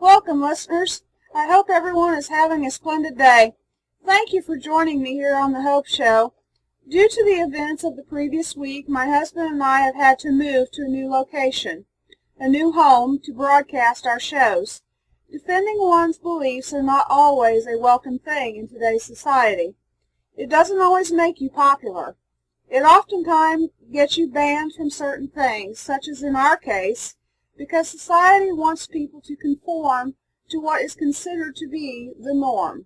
Welcome, listeners. I hope everyone is having a splendid day. Thank you for joining me here on the Hope Show. Due to the events of the previous week, my husband and I have had to move to a new location, a new home, to broadcast our shows. Defending one's beliefs are not always a welcome thing in today's society. It doesn't always make you popular. It oftentimes gets you banned from certain things, such as in our case, because society wants people to conform to what is considered to be the norm.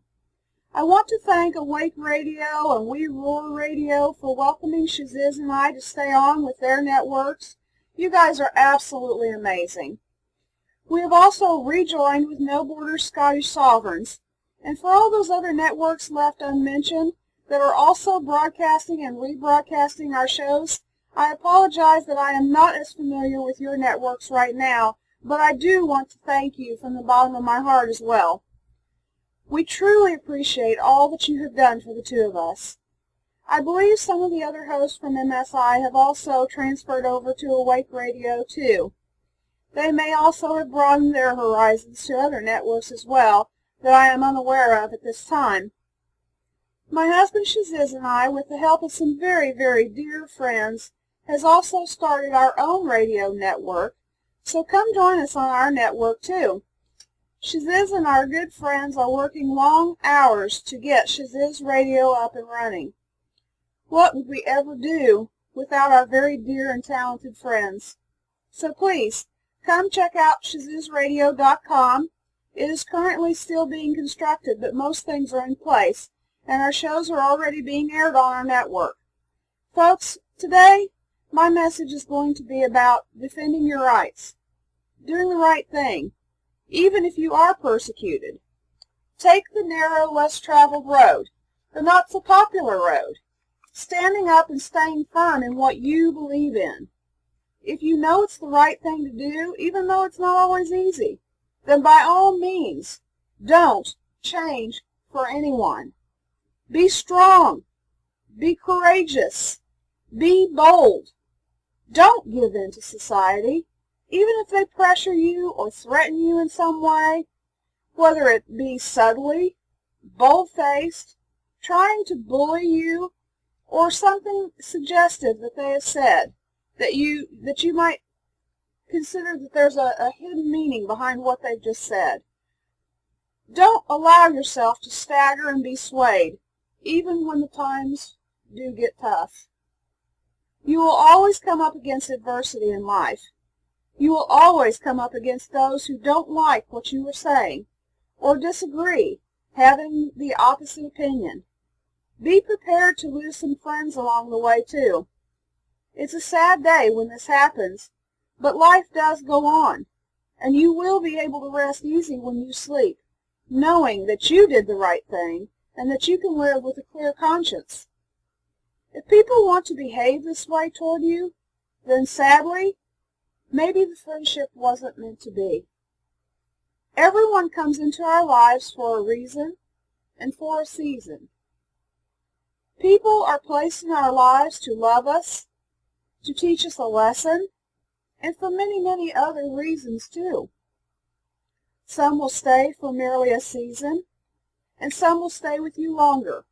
I want to thank Awake Radio and We Roar Radio for welcoming Shaziz and I to stay on with their networks. You guys are absolutely amazing. We have also rejoined with No Borders Scottish Sovereigns, and for all those other networks left unmentioned that are also broadcasting and rebroadcasting our shows, I apologize that I am not as familiar with your networks right now, but I do want to thank you from the bottom of my heart as well. We truly appreciate all that you have done for the two of us. I believe some of the other hosts from MSI have also transferred over to Awake Radio too. They may also have broadened their horizons to other networks as well that I am unaware of at this time. My husband Shaziz and I, with the help of some very, very dear friends, has also started our own radio network, so come join us on our network too. Shaziz and our good friends are working long hours to get Shaziz Radio up and running. What would we ever do without our very dear and talented friends? So please, come check out ShazizRadio.com. It is currently still being constructed, but most things are in place, and our shows are already being aired on our network. Folks, today, my message is going to be about defending your rights, doing the right thing, even if you are persecuted. Take the narrow, less traveled road, the not so popular road, standing up and staying firm in what you believe in. If you know it's the right thing to do, even though it's not always easy, then by all means, don't change for anyone. Be strong. Be courageous. Be bold. Don't give in to society, even if they pressure you or threaten you in some way, whether it be subtly, bold-faced, trying to bully you, or something suggestive that they have said, that you might consider that there's a hidden meaning behind what they've just said. Don't allow yourself to stagger and be swayed, even when the times do get tough. You will always come up against adversity in life. You will always come up against those who don't like what you are saying, or disagree, having the opposite opinion. Be prepared to lose some friends along the way, too. It's a sad day when this happens, but life does go on, and you will be able to rest easy when you sleep, knowing that you did the right thing and that you can live with a clear conscience. If people want to behave this way toward you, then sadly, maybe the friendship wasn't meant to be. Everyone comes into our lives for a reason and for a season. People are placed in our lives to love us, to teach us a lesson, and for many, many other reasons too. Some will stay for merely a season, and some will stay with you longer.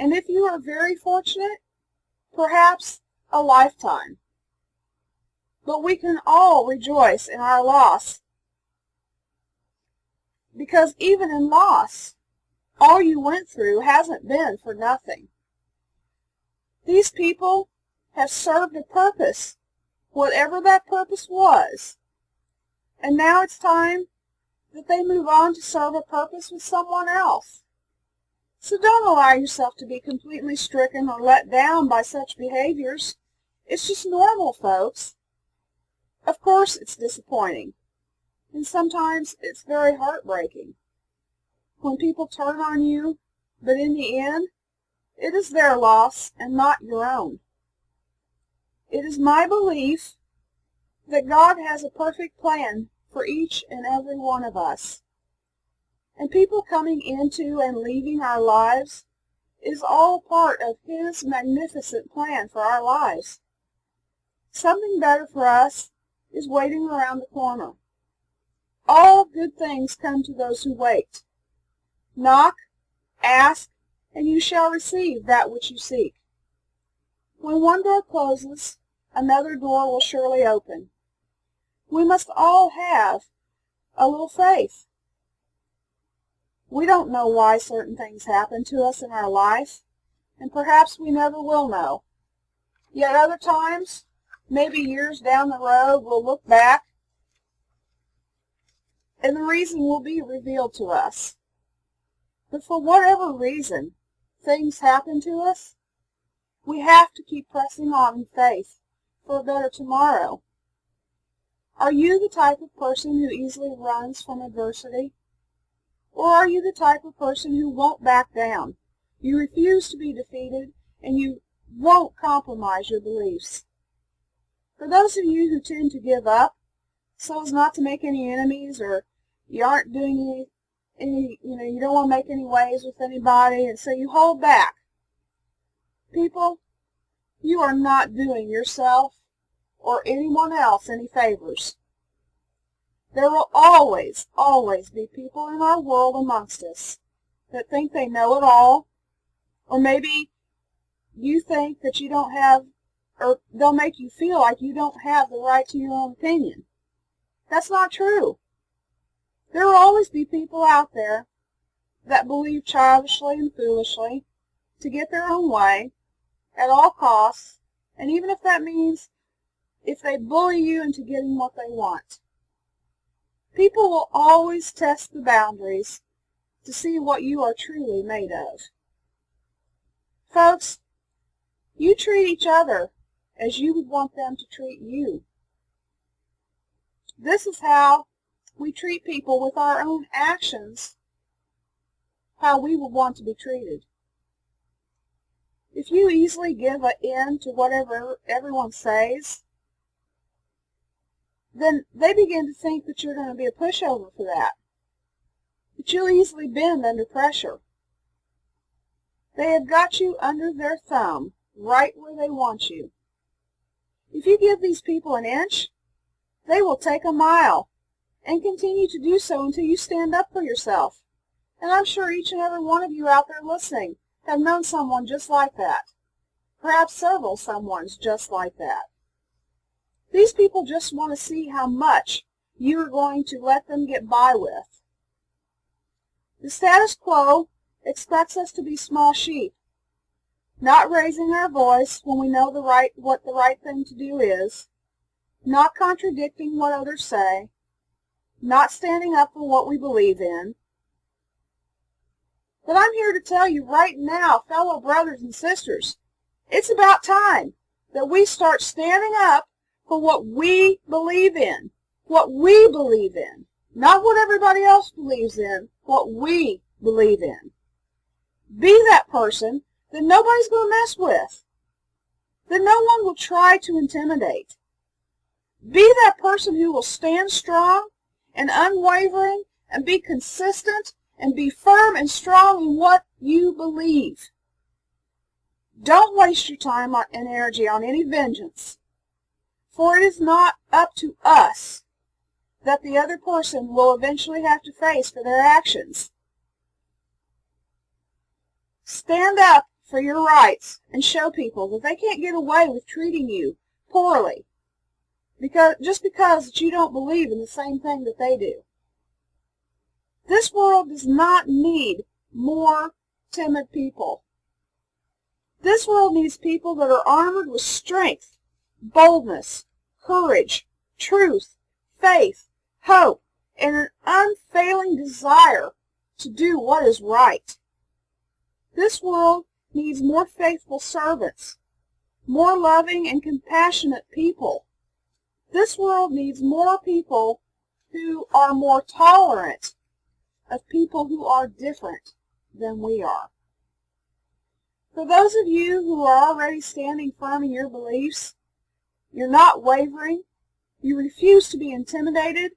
And if you are very fortunate, perhaps a lifetime. But we can all rejoice in our loss, because even in loss, all you went through hasn't been for nothing. These people have served a purpose, whatever that purpose was, and now it's time that they move on to serve a purpose with someone else. So don't allow yourself to be completely stricken or let down by such behaviors. It's just normal, folks. Of course it's disappointing, and sometimes it's very heartbreaking when people turn on you, but in the end, it is their loss and not your own. It is my belief that God has a perfect plan for each and every one of us. And people coming into and leaving our lives is all part of His magnificent plan for our lives. Something better for us is waiting around the corner. All good things come to those who wait. Knock, ask, and you shall receive that which you seek. When one door closes, another door will surely open. We must all have a little faith. We don't know why certain things happen to us in our life, and perhaps we never will know. Yet other times, maybe years down the road, we'll look back, and the reason will be revealed to us. But for whatever reason things happen to us, we have to keep pressing on in faith for a better tomorrow. Are you the type of person who easily runs from adversity? Or are you the type of person who won't back down? You refuse to be defeated, and you won't compromise your beliefs. For those of you who tend to give up so as not to make any enemies, or you aren't doing you don't want to make any waves with anybody, and so you hold back. People, you are not doing yourself or anyone else any favors. There will always, always be people in our world amongst us that think they know it all, or maybe you think that you don't have, or they'll make you feel like you don't have the right to your own opinion. That's not true. There will always be people out there that believe childishly and foolishly to get their own way at all costs, and even if that means if they bully you into getting what they want. People will always test the boundaries to see what you are truly made of. Folks, you treat each other as you would want them to treat you. This is how we treat people with our own actions, how we would want to be treated. If you easily give in to whatever everyone says, then they begin to think that you're going to be a pushover for that you'll easily bend under pressure. They have got you under their thumb, right where they want you. If you give these people an inch, they will take a mile, and continue to do so until you stand up for yourself. And I'm sure each and every one of you out there listening have known someone just like that. Perhaps several someones just like that. These people just want to see how much you are going to let them get by with. The status quo expects us to be small sheep, not raising our voice when we know what the right thing to do is, not contradicting what others say, not standing up for what we believe in. But I'm here to tell you right now, fellow brothers and sisters, it's about time that we start standing up for what we believe in. What we believe in. Not what everybody else believes in, what we believe in. Be that person that nobody's going to mess with, that no one will try to intimidate. Be that person who will stand strong and unwavering and be consistent and be firm and strong in what you believe. Don't waste your time and energy on any vengeance, for it is not up to us that the other person will eventually have to face for their actions. Stand up for your rights and show people that they can't get away with treating you poorly just because you don't believe in the same thing that they do. This world does not need more timid people. This world needs people that are armored with strength, boldness, courage, truth, faith, hope, and an unfailing desire to do what is right. This world needs more faithful servants, more loving and compassionate people. This world needs more people who are more tolerant of people who are different than we are. For those of you who are already standing firm in your beliefs, you're not wavering, you refuse to be intimidated,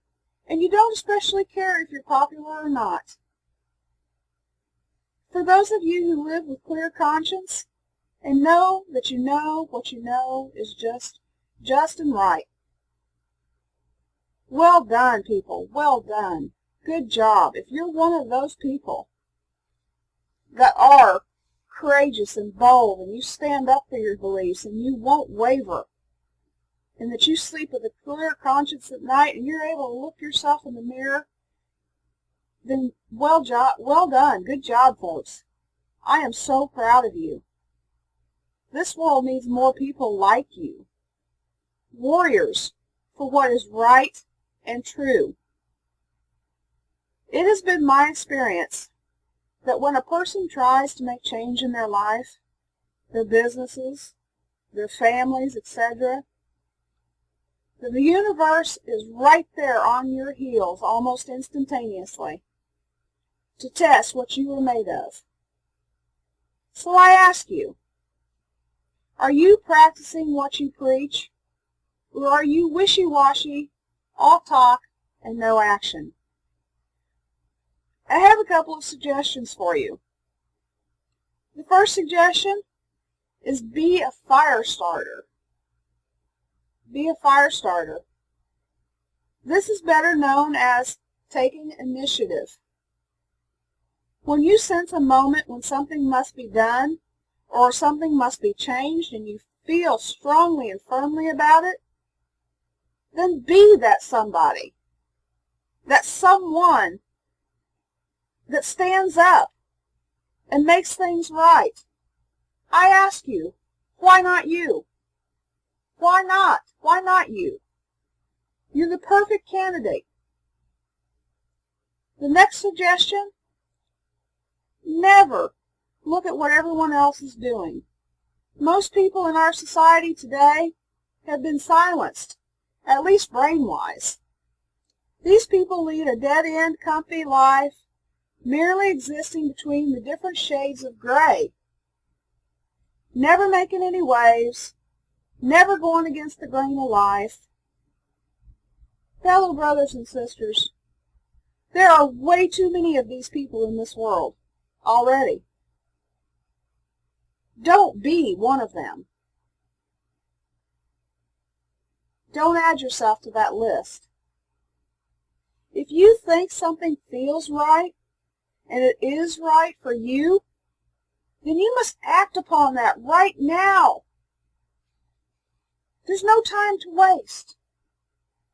and you don't especially care if you're popular or not. For those of you who live with clear conscience and know that you know what you know is just and right. Well done, people, well done. Good job. If you're one of those people that are courageous and bold, and you stand up for your beliefs, and you won't waver, and that you sleep with a clear conscience at night, and you're able to look yourself in the mirror, then well done. Good job, folks. I am so proud of you. This world needs more people like you, warriors for what is right and true. It has been my experience that when a person tries to make change in their life, their businesses, their families, etc., then the universe is right there on your heels almost instantaneously to test what you are made of. So I ask you, are you practicing what you preach, or are you wishy-washy, all talk and no action? I have a couple of suggestions for you. The first suggestion is be a fire starter. Be a fire starter. This is better known as taking initiative. When you sense a moment when something must be done or something must be changed and you feel strongly and firmly about it, then be that somebody, that someone that stands up and makes things right. I ask you, why not you? Why not? Why not you? You're the perfect candidate. The next suggestion, never look at what everyone else is doing. Most people in our society today have been silenced, at least brain-wise. These people lead a dead-end, comfy life, merely existing between the different shades of gray, never making any waves, never going against the grain of life. Fellow brothers and sisters, there are way too many of these people in this world already. Don't be one of them. Don't add yourself to that list. If you think something feels right, and it is right for you, then you must act upon that right now. There's no time to waste.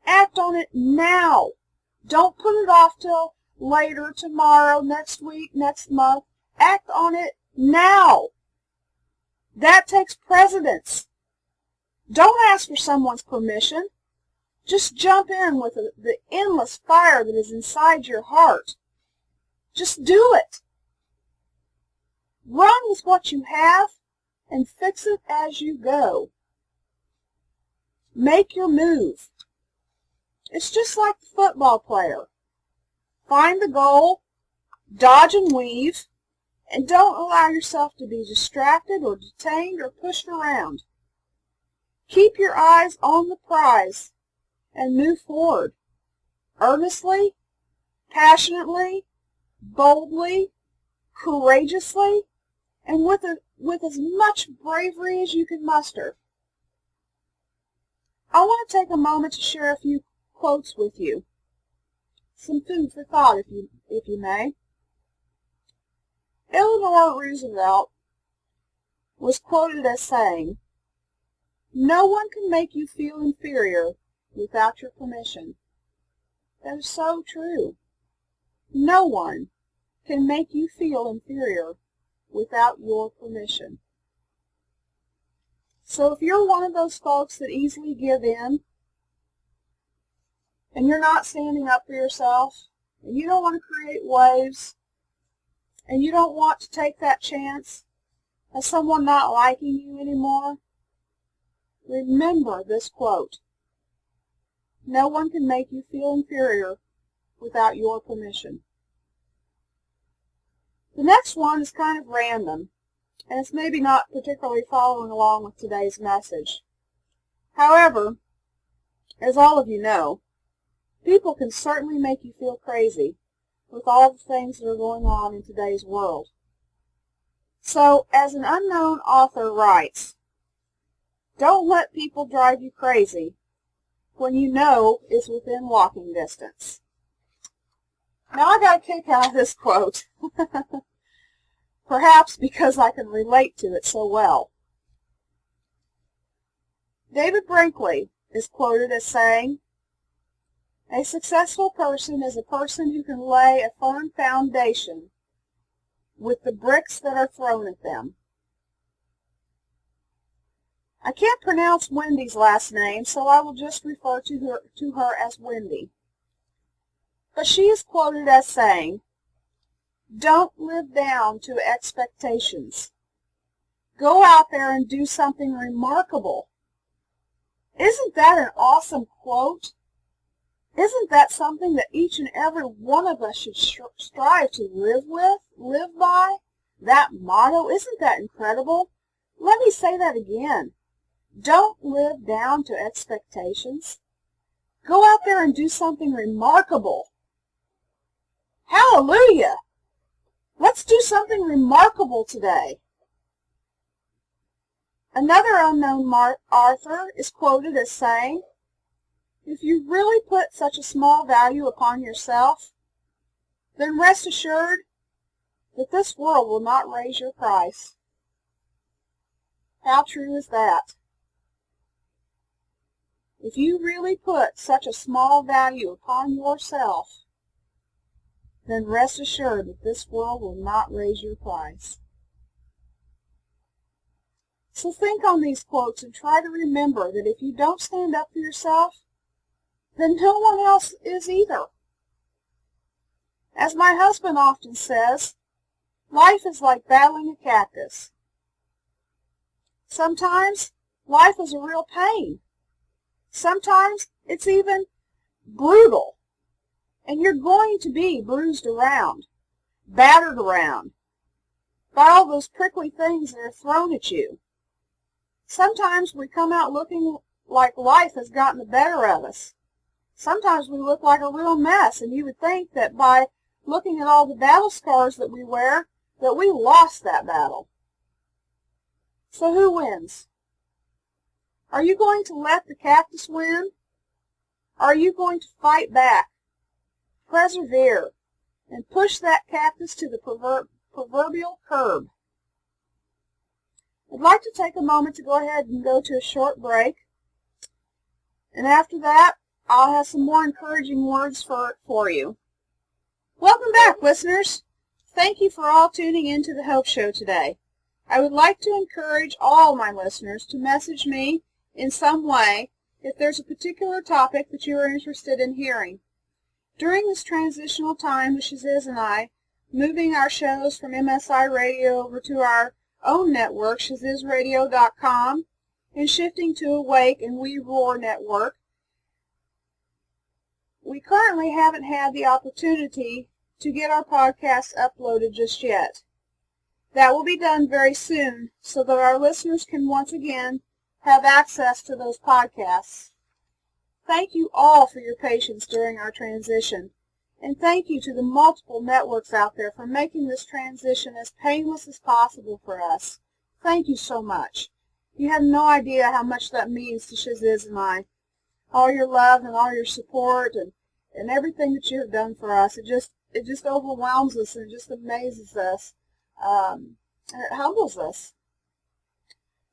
Act on it now. Don't put it off till later, tomorrow, next week, next month. Act on it now. That takes precedence. Don't ask for someone's permission. Just jump in with the endless fire that is inside your heart. Just do it. Run with what you have and fix it as you go. Make your move. It's just like the football player. Find the goal, dodge and weave, and don't allow yourself to be distracted or detained or pushed around. Keep your eyes on the prize and move forward, earnestly, passionately, boldly, courageously, and with as much bravery as you can muster. I want to take a moment to share a few quotes with you. Some food for thought, if you may. Eleanor Roosevelt was quoted as saying, "No one can make you feel inferior without your permission." That is so true. No one can make you feel inferior without your permission. So if you're one of those folks that easily give in, and you're not standing up for yourself, and you don't want to create waves, and you don't want to take that chance of someone not liking you anymore, remember this quote. No one can make you feel inferior without your permission. The next one is kind of random, and it's maybe not particularly following along with today's message. However, as all of you know, people can certainly make you feel crazy with all the things that are going on in today's world. So, as an unknown author writes, don't let people drive you crazy when you know it's within walking distance. I got a kick out of this quote. Perhaps because I can relate to it so well. David Brinkley is quoted as saying, "A successful person is a person who can lay a firm foundation with the bricks that are thrown at them." I can't pronounce Wendy's last name, so I will just refer to her as Wendy. But she is quoted as saying, "Don't live down to expectations. Go out there and do something remarkable." Isn't that an awesome quote? Isn't that something that each and every one of us should strive to live by? That motto, isn't that incredible? Let me say that again. Don't live down to expectations. Go out there and do something remarkable. Hallelujah! Let's do something remarkable today. Another unknown author is quoted as saying, "If you really put such a small value upon yourself, then rest assured that this world will not raise your price." How true is that? If you really put such a small value upon yourself, then rest assured that this world will not raise your price. So think on these quotes and try to remember that if you don't stand up for yourself, then no one else is either. As my husband often says, life is like battling a cactus. Sometimes life is a real pain. Sometimes it's even brutal. And you're going to be bruised around, battered around by all those prickly things that are thrown at you. Sometimes we come out looking like life has gotten the better of us. Sometimes we look like a real mess, and you would think that by looking at all the battle scars that we wear, that we lost that battle. So who wins? Are you going to let the cactus win? Or are you going to fight back, persevere, and push that cactus to the proverbial curb? I'd like to take a moment to go ahead and go to a short break. And after that, I'll have some more encouraging words for you. Welcome back, listeners. Thank you for all tuning in to the Hope Show today. I would like to encourage all my listeners to message me in some way if there's a particular topic that you are interested in hearing. During this transitional time with Shaziz and I, moving our shows from MSI Radio over to our own network, ShazizRadio.com, and shifting to Awake and We Roar network, we currently haven't had the opportunity to get our podcasts uploaded just yet. That will be done very soon so that our listeners can once again have access to those podcasts. Thank you all for your patience during our transition, and thank you to the multiple networks out there for making this transition as painless as possible for us. Thank you so much. You have no idea how much that means to Shaziz and I. All your love and all your support and everything that you have done for us. It just overwhelms us and it just amazes us. And it humbles us.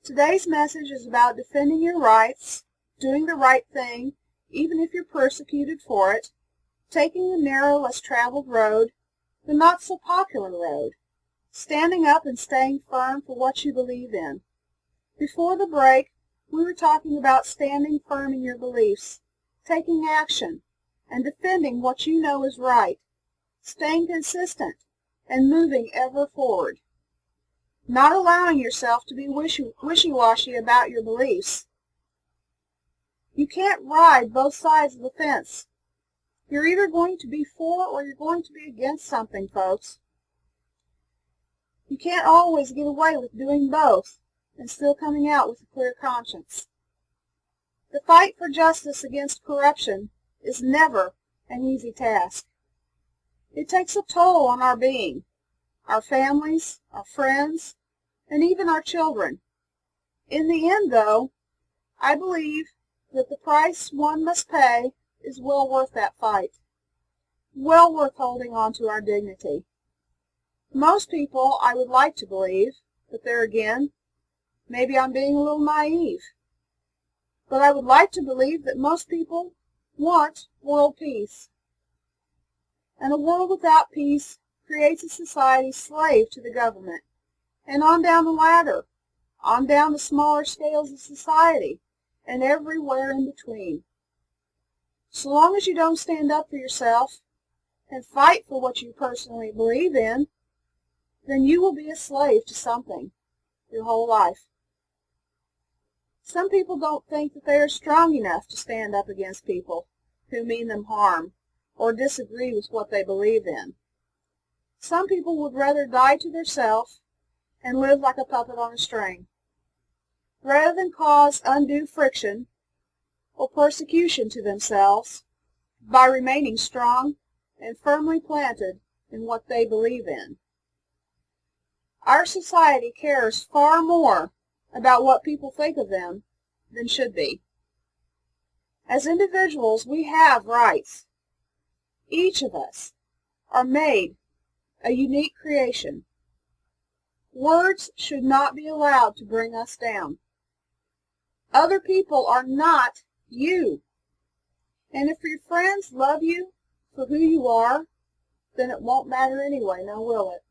Today's message is about defending your rights, doing the right thing, even if you're persecuted for it, taking the narrow, less traveled road, the not so popular road, standing up and staying firm for what you believe in. Before the break, we were talking about standing firm in your beliefs, taking action, and defending what you know is right, staying consistent, and moving ever forward. Not allowing yourself to be wishy-washy about your beliefs. You can't ride both sides of the fence. You're either going to be for or you're going to be against something, folks. You can't always get away with doing both and still coming out with a clear conscience. The fight for justice against corruption is never an easy task. It takes a toll on our being, our families, our friends, and even our children. In the end, though, I believe that the price one must pay is well worth that fight. well worth holding on to our dignity. Most people I would like to believe, but there again, maybe I'm being a little naive, but I would like to believe that most people want world peace. And a world without peace creates a society slave to the government, and on down the ladder, on down the smaller scales of society, and everywhere in between. So long as you don't stand up for yourself and fight for what you personally believe in, then you will be a slave to something your whole life. Some people don't think that they are strong enough to stand up against people who mean them harm or disagree with what they believe in. Some people would rather die to theirself and live like a puppet on a string, rather than cause undue friction or persecution to themselves by remaining strong and firmly planted in what they believe in. Our society cares far more about what people think of them than should be. As individuals, we have rights. Each of us are made a unique creation. Words should not be allowed to bring us down. Other people are not you. And if your friends love you for who you are, then it won't matter anyway, now will it?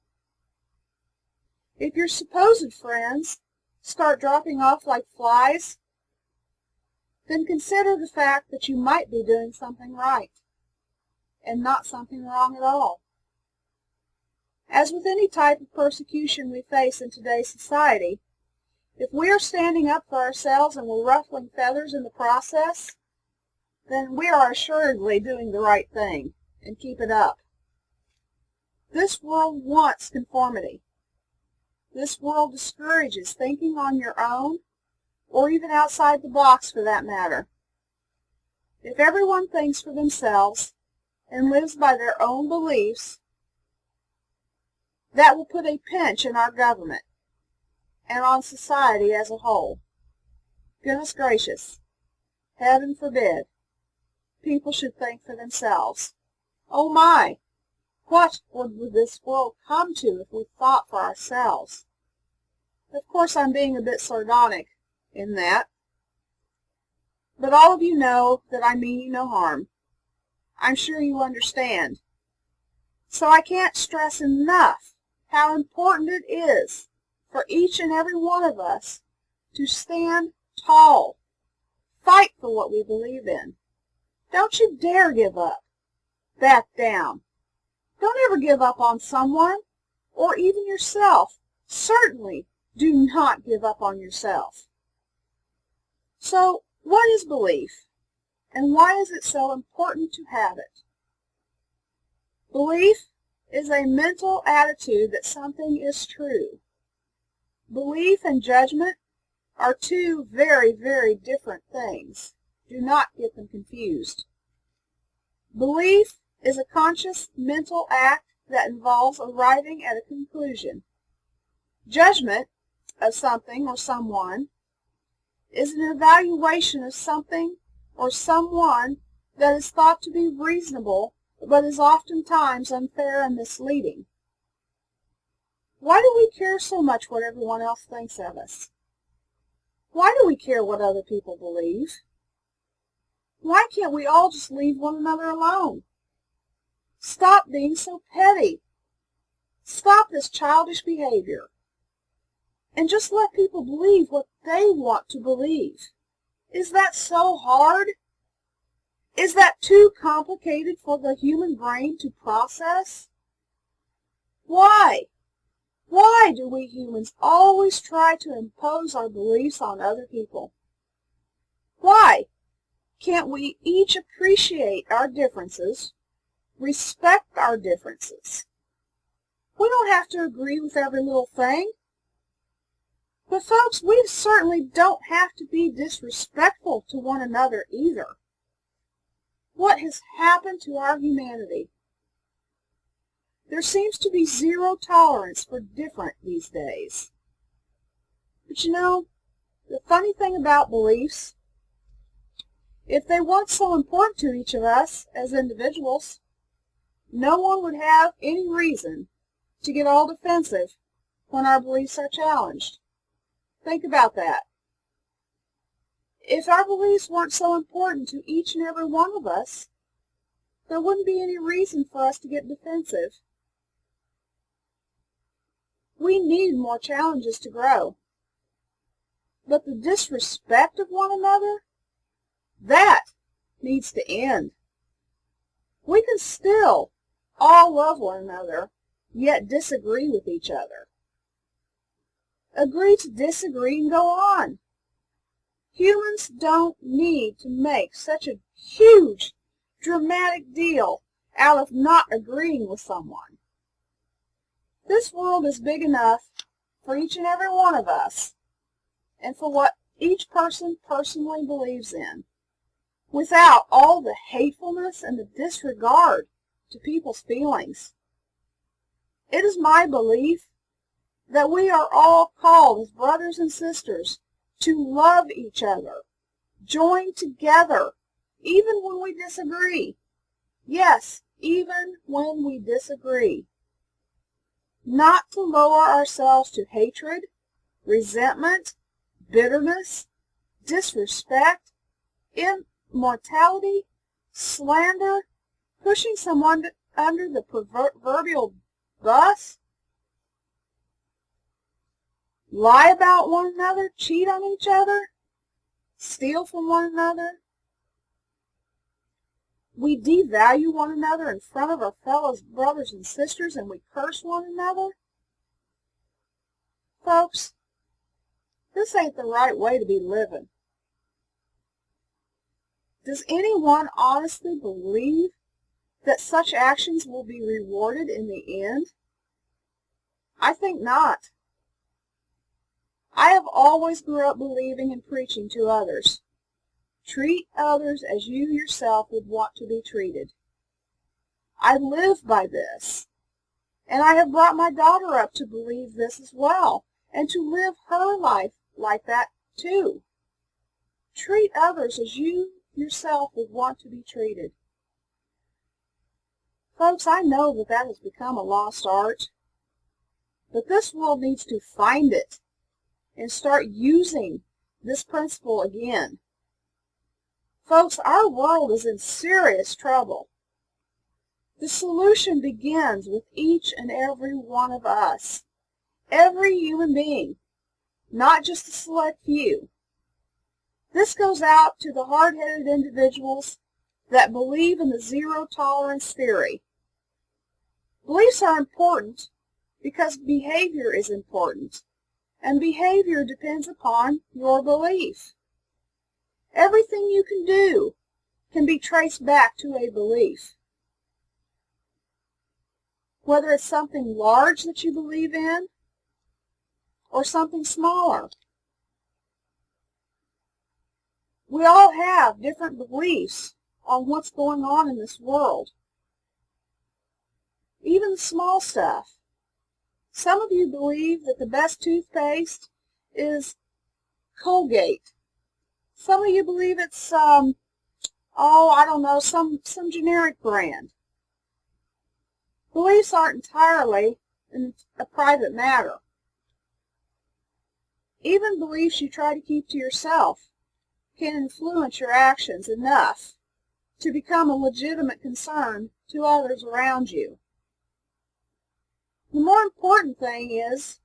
If your supposed friends start dropping off like flies, then consider the fact that you might be doing something right and not something wrong at all. As with any type of persecution we face in today's society, if we are standing up for ourselves and we're ruffling feathers in the process, then we are assuredly doing the right thing, and keep it up. This world wants conformity. This world discourages thinking on your own, or even outside the box for that matter. If everyone thinks for themselves and lives by their own beliefs, that will put a pinch in our government and on society as a whole. Goodness gracious, heaven forbid, people should think for themselves. Oh my, what would this world come to if we thought for ourselves? Of course, I'm being a bit sardonic in that, but all of you know that I mean you no harm. I'm sure you understand. So I can't stress enough how important it is for each and every one of us to stand tall, fight for what we believe in. Don't you dare give up, back down. Don't ever give up on someone, or even yourself. Certainly do not give up on yourself. So, what is belief, and why is it so important to have it? Belief is a mental attitude that something is true. Belief and judgment are two very, very different things. Do not get them confused. Belief is a conscious mental act that involves arriving at a conclusion. Judgment of something or someone is an evaluation of something or someone that is thought to be reasonable, but is oftentimes unfair and misleading. Why do we care so much what everyone else thinks of us? Why do we care what other people believe? Why can't we all just leave one another alone? Stop being so petty. Stop this childish behavior. And just let people believe what they want to believe. Is that so hard? Is that too complicated for the human brain to process? Why? Why do we humans always try to impose our beliefs on other people? Why can't we each appreciate our differences, respect our differences? We don't have to agree with every little thing. But folks, we certainly don't have to be disrespectful to one another either. What has happened to our humanity? There seems to be zero tolerance for different these days. But you know, the funny thing about beliefs, if they weren't so important to each of us as individuals, no one would have any reason to get all defensive when our beliefs are challenged. Think about that. If our beliefs weren't so important to each and every one of us, there wouldn't be any reason for us to get defensive. We need more challenges to grow. But the disrespect of one another, that needs to end. We can still all love one another, yet disagree with each other. Agree to disagree and go on. Humans don't need to make such a huge, dramatic deal out of not agreeing with someone. This world is big enough for each and every one of us, and for what each person personally believes in, without all the hatefulness and the disregard to people's feelings. It is my belief that we are all called as brothers and sisters to love each other, join together, even when we disagree. Yes, even when we disagree. Not to lower ourselves to hatred, resentment, bitterness, disrespect, immorality, slander, pushing someone under the proverbial bus, lie about one another, cheat on each other, steal from one another. We devalue one another in front of our fellow brothers and sisters, and we curse one another. Folks, this ain't the right way to be living. Does anyone honestly believe that such actions will be rewarded in the end? I think not. I have always grew up believing and preaching to others. Treat others as you yourself would want to be treated. I live by this, and I have brought my daughter up to believe this as well, and to live her life like that too. Treat others as you yourself would want to be treated. Folks, I know that that has become a lost art, but this world needs to find it and start using this principle again. Folks, our world is in serious trouble. The solution begins with each and every one of us, every human being, not just a select few. This goes out to the hard-headed individuals that believe in the zero-tolerance theory. Beliefs are important because behavior is important, and behavior depends upon your belief. Everything you can do can be traced back to a belief. Whether it's something large that you believe in or something smaller. We all have different beliefs on what's going on in this world. Even the small stuff. Some of you believe that the best toothpaste is Colgate. Some of you believe it's, some generic brand. Beliefs aren't entirely a private matter. Even beliefs you try to keep to yourself can influence your actions enough to become a legitimate concern to others around you. The more important thing is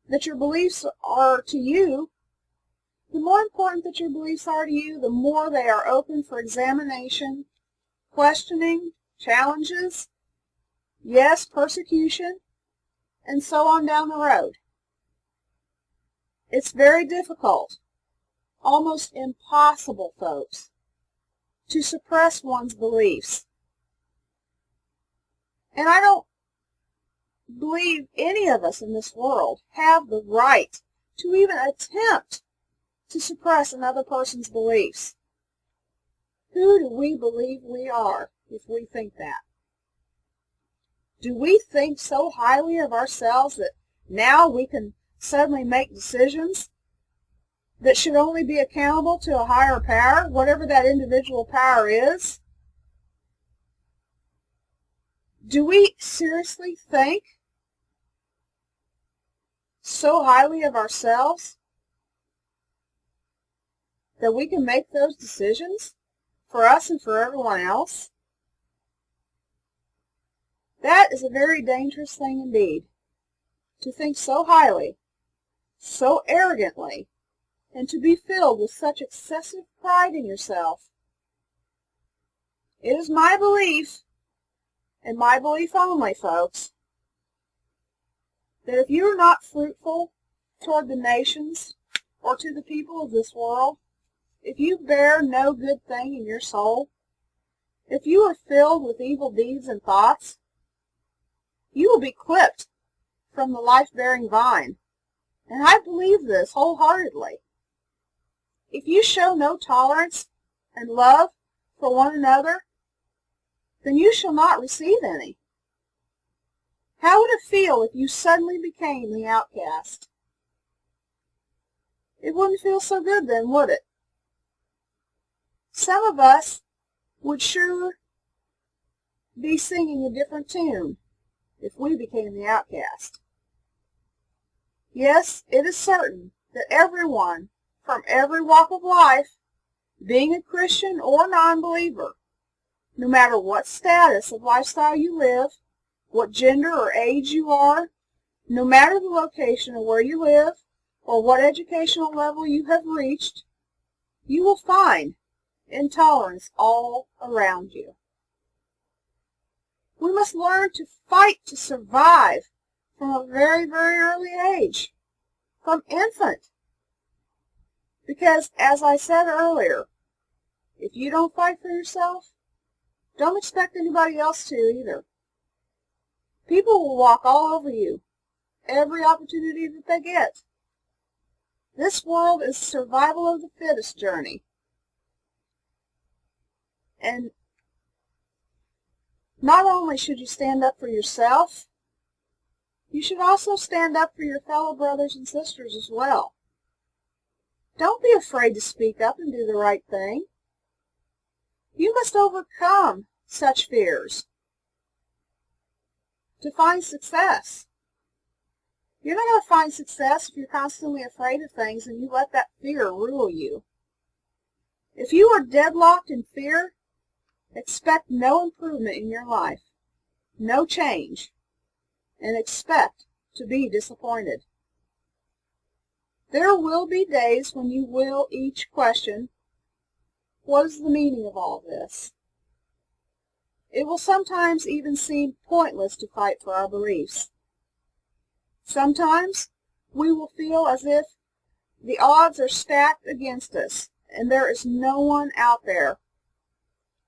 that your beliefs are to you. The more important that your beliefs are to you, the more they are open for examination, questioning, challenges, yes, persecution, and so on down the road. It's very difficult, almost impossible, folks, to suppress one's beliefs. And I don't believe any of us in this world have the right to even attempt to suppress another person's beliefs. Who do we believe we are if we think that? Do we think so highly of ourselves that now we can suddenly make decisions that should only be accountable to a higher power, whatever that individual power is? Do we seriously think so highly of ourselves that we can make those decisions for us and for everyone else? That is a very dangerous thing indeed, to think so highly, so arrogantly, and to be filled with such excessive pride in yourself. It is my belief, and my belief only, folks, that if you are not fruitful toward the nations or to the people of this world, if you bear no good thing in your soul, if you are filled with evil deeds and thoughts, you will be clipped from the life-bearing vine. And I believe this wholeheartedly. If you show no tolerance and love for one another, then you shall not receive any. How would it feel if you suddenly became the outcast? It wouldn't feel so good then, would it? Some of us would sure be singing a different tune if we became the outcast. Yes, it is certain that everyone from every walk of life, being a Christian or non-believer, no matter what status of lifestyle you live, what gender or age you are, no matter the location of where you live, or what educational level you have reached, you will find intolerance all around you. We must learn to fight to survive from a very, very early age, from infant. Because, as I said earlier, if you don't fight for yourself, don't expect anybody else to either. People will walk all over you every opportunity that they get. This world is survival of the fittest journey. And not only should you stand up for yourself, you should also stand up for your fellow brothers and sisters as well. Don't be afraid to speak up and do the right thing. You must overcome such fears to find success. You're not going to find success if you're constantly afraid of things and you let that fear rule you. If you are deadlocked in fear, expect no improvement in your life, no change, and expect to be disappointed. There will be days when you will each question, what is the meaning of all this? It will sometimes even seem pointless to fight for our beliefs. Sometimes we will feel as if the odds are stacked against us and there is no one out there,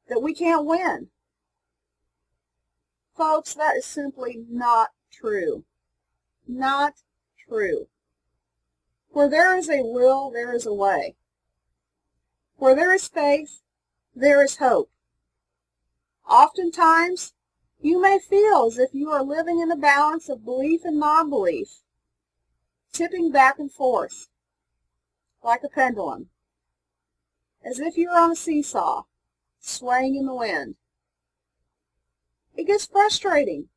that we can't win. Folks, that is simply not true. Not true. Where there is a will, there is a way. Where there is faith, there is hope. Oftentimes, you may feel as if you are living in a balance of belief and non-belief, tipping back and forth like a pendulum, as if you're on a seesaw, swaying in the wind. It gets frustrating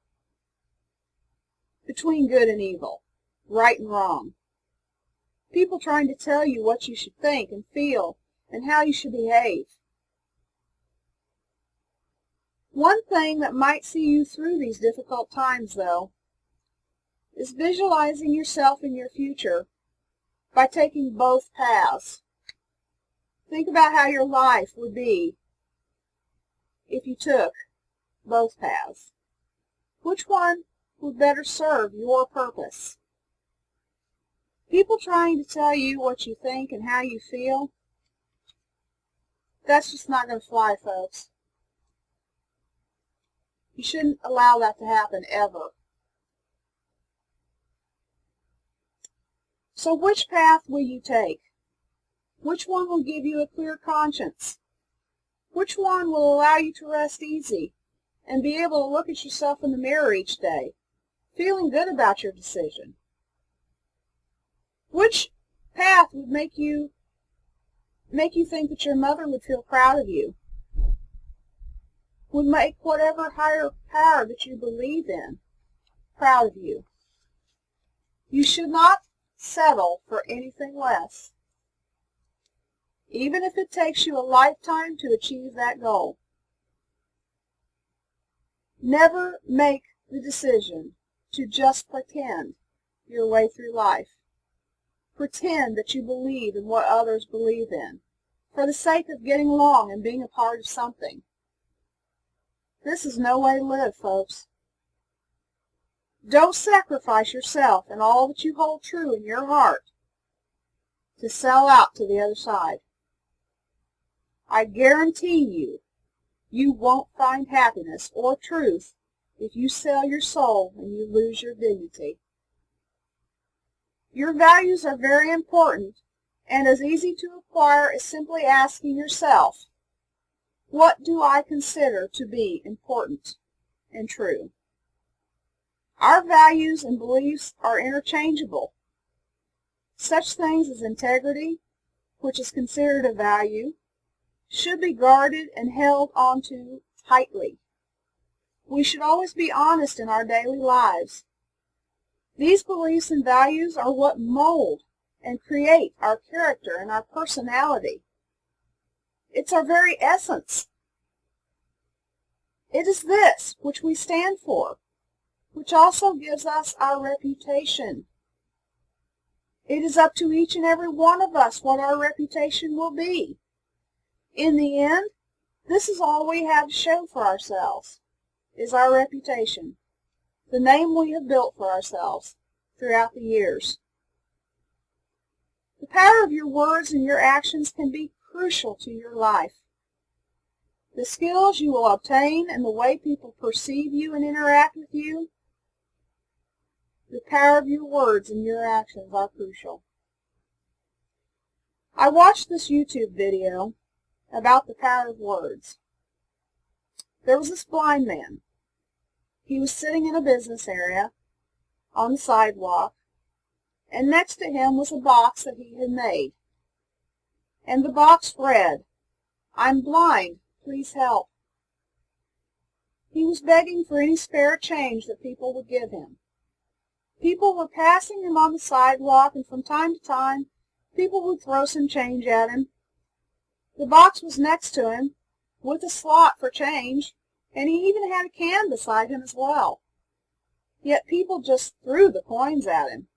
between good and evil, right and wrong. People trying to tell you what you should think and feel and how you should behave. One thing that might see you through these difficult times, though, is visualizing yourself in your future by taking both paths. Think about how your life would be if you took both paths. Which one would better serve your purpose? People trying to tell you what you think and how you feel, that's just not going to fly, folks. You shouldn't allow that to happen, ever. So which path will you take? Which one will give you a clear conscience? Which one will allow you to rest easy and be able to look at yourself in the mirror each day, feeling good about your decision? Which path would make you think that your mother would feel proud of you? would make whatever higher power that you believe in proud of you. You should not settle for anything less, even if it takes you a lifetime to achieve that goal. Never make the decision to just pretend your way through life. Pretend that you believe in what others believe in, for the sake of getting along and being a part of something. This is no way to live, folks. Don't sacrifice yourself and all that you hold true in your heart to sell out to the other side. I guarantee you, you won't find happiness or truth if you sell your soul and you lose your dignity. Your values are very important and as easy to acquire as simply asking yourself, what do I consider to be important and true? Our values and beliefs are interchangeable. Such things as integrity, which is considered a value, should be guarded and held onto tightly. We should always be honest in our daily lives. These beliefs and values are what mold and create our character and our personality. It's our very essence. It is this which we stand for, which also gives us our reputation. It is up to each and every one of us what our reputation will be. In the end, this is all we have to show for ourselves, is our reputation, the name we have built for ourselves throughout the years. The power of your words and your actions can be crucial to your life. The skills you will obtain and the way people perceive you and interact with you, the power of your words and your actions are crucial. I watched this YouTube video about the power of words. There was this blind man. He was sitting in a business area on the sidewalk, and next to him was a box that he had made. And the box read, "I'm blind, please help." He was begging for any spare change that people would give him. People were passing him on the sidewalk, and from time to time, people would throw some change at him. The box was next to him, with a slot for change, and he even had a can beside him as well. Yet people just threw the coins at him,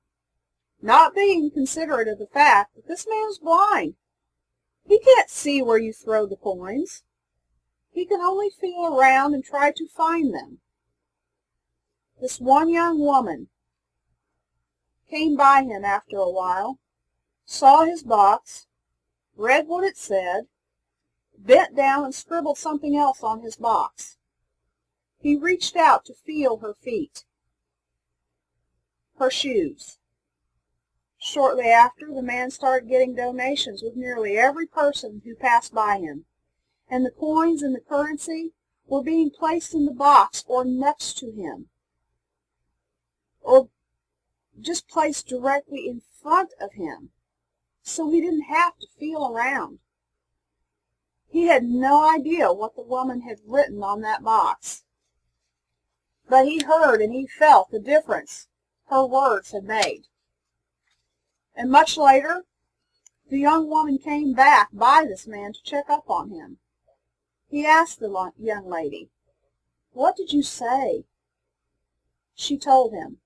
not being considerate of the fact that this man is blind. He can't see where you throw the coins. He can only feel around and try to find them. This one young woman came by him after a while, saw his box, read what it said, bent down and scribbled something else on his box. He reached out to feel her feet, her shoes. Shortly after, the man started getting donations with nearly every person who passed by him, and the coins and the currency were being placed in the box or next to him, or just placed directly in front of him, so he didn't have to feel around. He had no idea what the woman had written on that box, but he heard and he felt the difference her words had made. And much later, the young woman came back by this man to check up on him. He asked the young lady, "What did you say?" She told him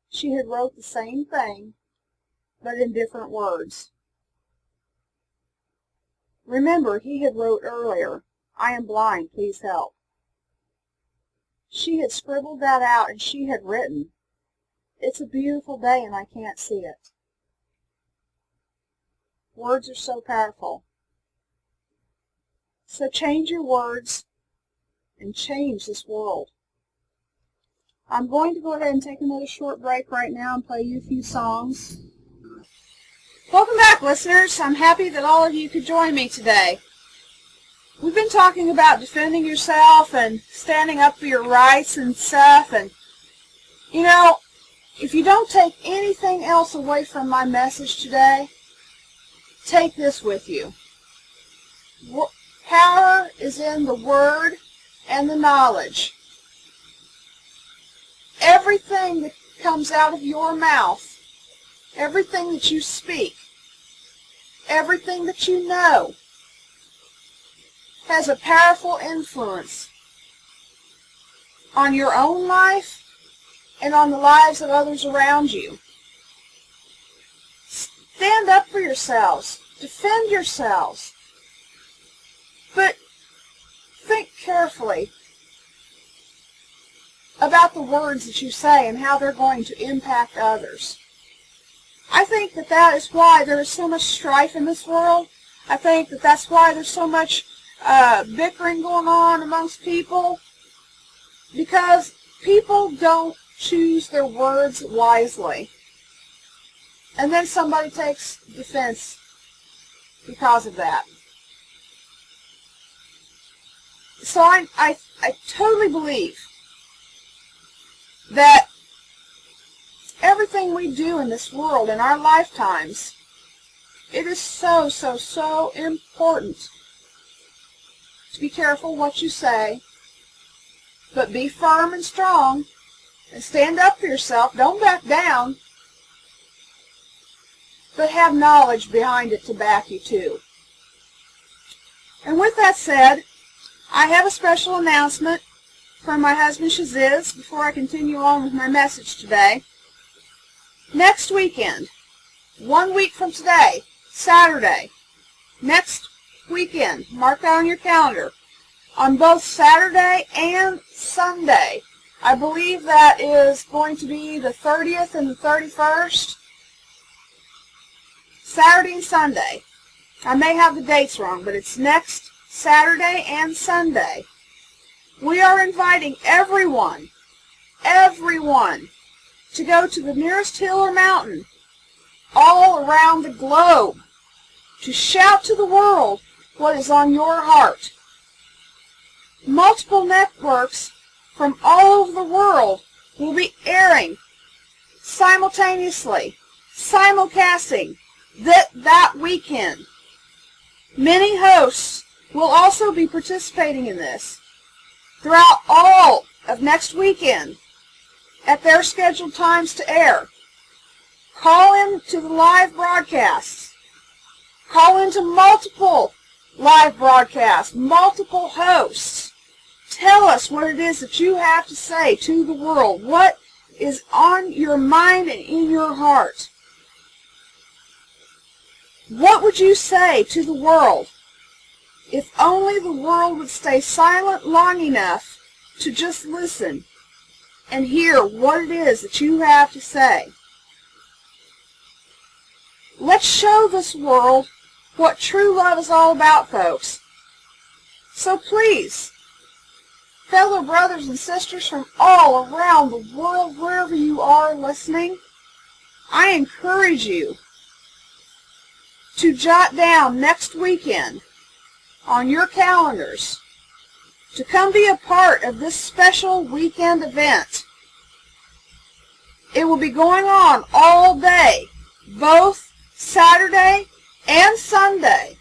she had wrote the same thing, but in different words. Remember, he had wrote earlier, "I am blind, please help." She had scribbled that out, and she had written, "It's a beautiful day and I can't see it." Words are so powerful. So change your words and change this world. I'm going to go ahead and take another short break right now and play you a few songs. Welcome back, listeners. I'm happy that all of you could join me today. We've been talking about defending yourself and standing up for your rights and stuff. And, you know, if you don't take anything else away from my message today, take this with you. Power is in the word and the knowledge. Everything that comes out of your mouth, everything that you speak, everything that you know, has a powerful influence on your own life and on the lives of others around you. Stand up for yourselves. Defend yourselves. But think carefully about the words that you say and how they're going to impact others. I think that that is why there is so much strife in this world. I think that that's why there's so much bickering going on amongst people, because people don't choose their words wisely. And then somebody takes defense because of that. So I totally believe that everything we do in this world in our lifetimes, it is so important to be careful what you say, but be firm and strong and stand up for yourself. Don't back down, but have knowledge behind it to back you too. And with that said, I have a special announcement from my husband Shaziz before I continue on with my message today. Next weekend, 1 week from today, Saturday, next weekend, mark that on your calendar, on both Saturday and Sunday. I believe that is going to be the 30th and the 31st. Saturday and Sunday. I may have the dates wrong, but it's next Saturday and Sunday. We are inviting everyone to go to the nearest hill or mountain all around the globe to shout to the world what is on your heart. Multiple networks from all over the world will be airing simultaneously, simulcasting that weekend. Many hosts will also be participating in this throughout all of next weekend at their scheduled times to air. Call in to the live broadcasts. Call into multiple live broadcasts, multiple hosts. Tell us what it is that you have to say to the world. What is on your mind and in your heart? What would you say to the world if only the world would stay silent long enough to just listen and hear what it is that you have to say? Let's show this world what true love is all about, folks. So please, fellow brothers and sisters from all around the world, wherever you are listening, I encourage you to jot down next weekend on your calendars to come be a part of this special weekend event. It will be going on all day, both Saturday and Sunday.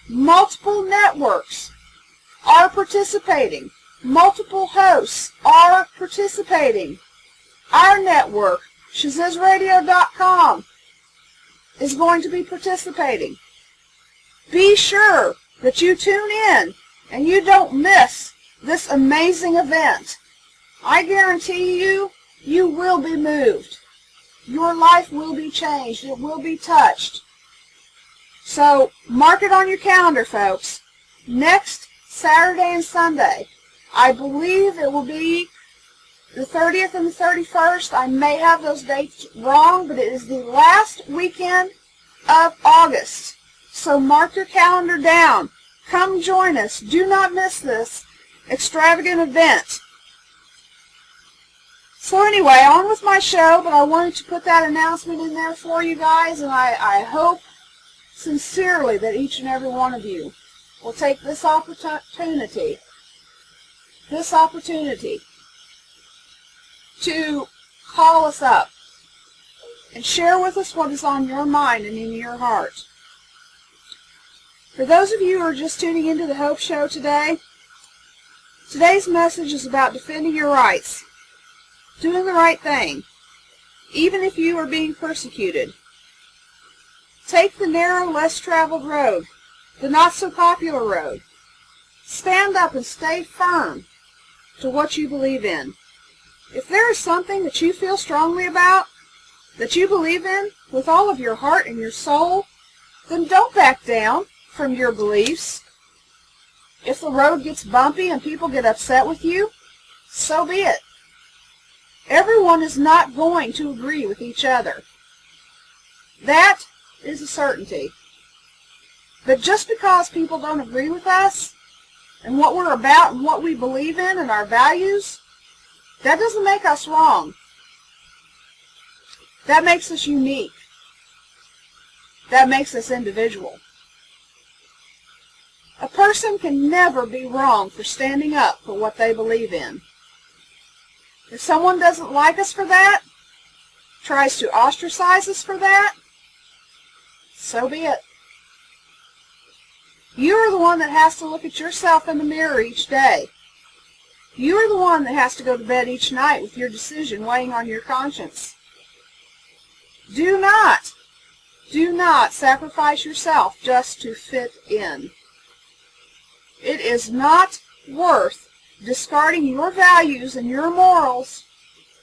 Multiple networks are participating. Multiple hosts are participating. Our network, ShazizRadio.com, is going to be participating. Be sure that you tune in and you don't miss this amazing event. I guarantee you, you will be moved. Your life will be changed. It will be touched. So mark it on your calendar, folks. Next Saturday and Sunday. I believe it will be the 30th and the 31st. I may have those dates wrong, but it is the last weekend of August. So mark your calendar down. Come join us. Do not miss this extravagant event. So anyway, on with my show, but I wanted to put that announcement in there for you guys, and I hope sincerely that each and every one of you will take this opportunity to call us up and share with us what is on your mind and in your heart. For those of you who are just tuning into the Hope Show today, Today's message is about defending your rights, doing the right thing, even if you are being persecuted. Take the narrow, less traveled road, the not-so-popular road. Stand up and stay firm to what you believe in. If there is something that you feel strongly about, that you believe in with all of your heart and your soul, then don't back down from your beliefs. If the road gets bumpy and people get upset with you, so be it. Everyone is not going to agree with each other. That is a certainty. But just because people don't agree with us and what we're about and what we believe in and our values, that doesn't make us wrong. That makes us unique. That makes us individual. A person can never be wrong for standing up for what they believe in. If someone doesn't like us for that, tries to ostracize us for that, so be it. You are the one that has to look at yourself in the mirror each day. You are the one that has to go to bed each night with your decision weighing on your conscience. Do not sacrifice yourself just to fit in. It is not worth discarding your values and your morals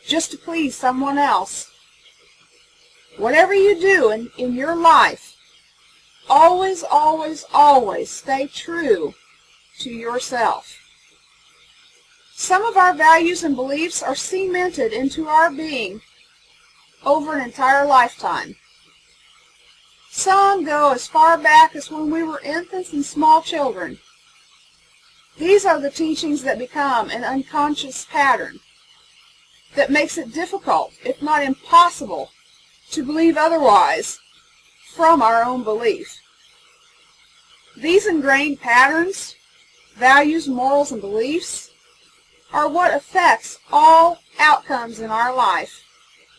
just to please someone else. Whatever you do in your life, always, always, always stay true to yourself. Some of our values and beliefs are cemented into our being over an entire lifetime. Some go as far back as when we were infants and small children. These are the teachings that become an unconscious pattern that makes it difficult, if not impossible, to believe otherwise from our own belief. These ingrained patterns, values, morals, and beliefs are what affects all outcomes in our life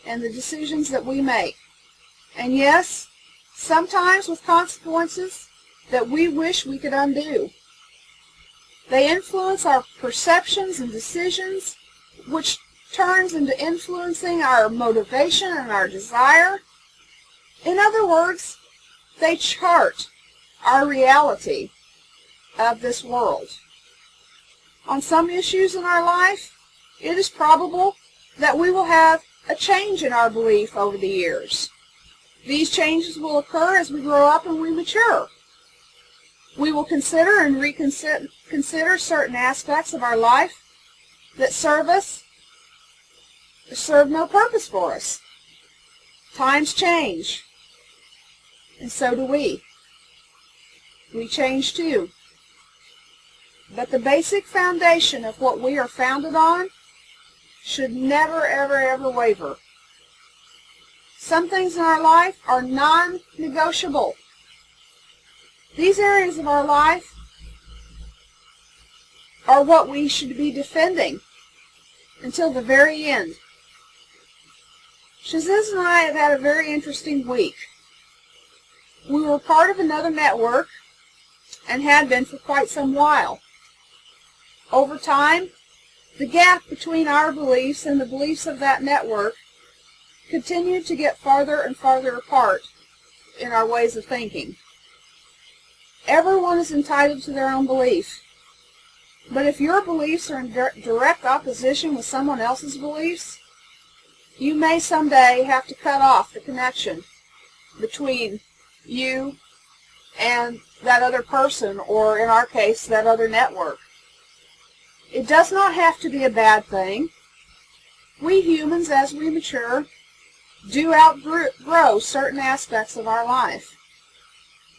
and the decisions that we make. And yes, sometimes with consequences that we wish we could undo. They influence our perceptions and decisions, which turns into influencing our motivation and our desire. In other words, they chart our reality of this world. On some issues in our life, it is probable that we will have a change in our belief over the years. These changes will occur as we grow up and we mature. We will consider and reconsider certain aspects of our life that serve no purpose for us. Times change, and so do we. We change too. But the basic foundation of what we are founded on should never, ever, ever waver. Some things in our life are non-negotiable. These areas of our life are what we should be defending until the very end. Shaziz and I have had a very interesting week. We were part of another network and had been for quite some while. Over time, the gap between our beliefs and the beliefs of that network continued to get farther and farther apart in our ways of thinking. Everyone is entitled to their own belief. But if your beliefs are in direct opposition with someone else's beliefs, you may someday have to cut off the connection between you and that other person, or in our case, that other network. It does not have to be a bad thing. We humans, as we mature, do outgrow certain aspects of our life.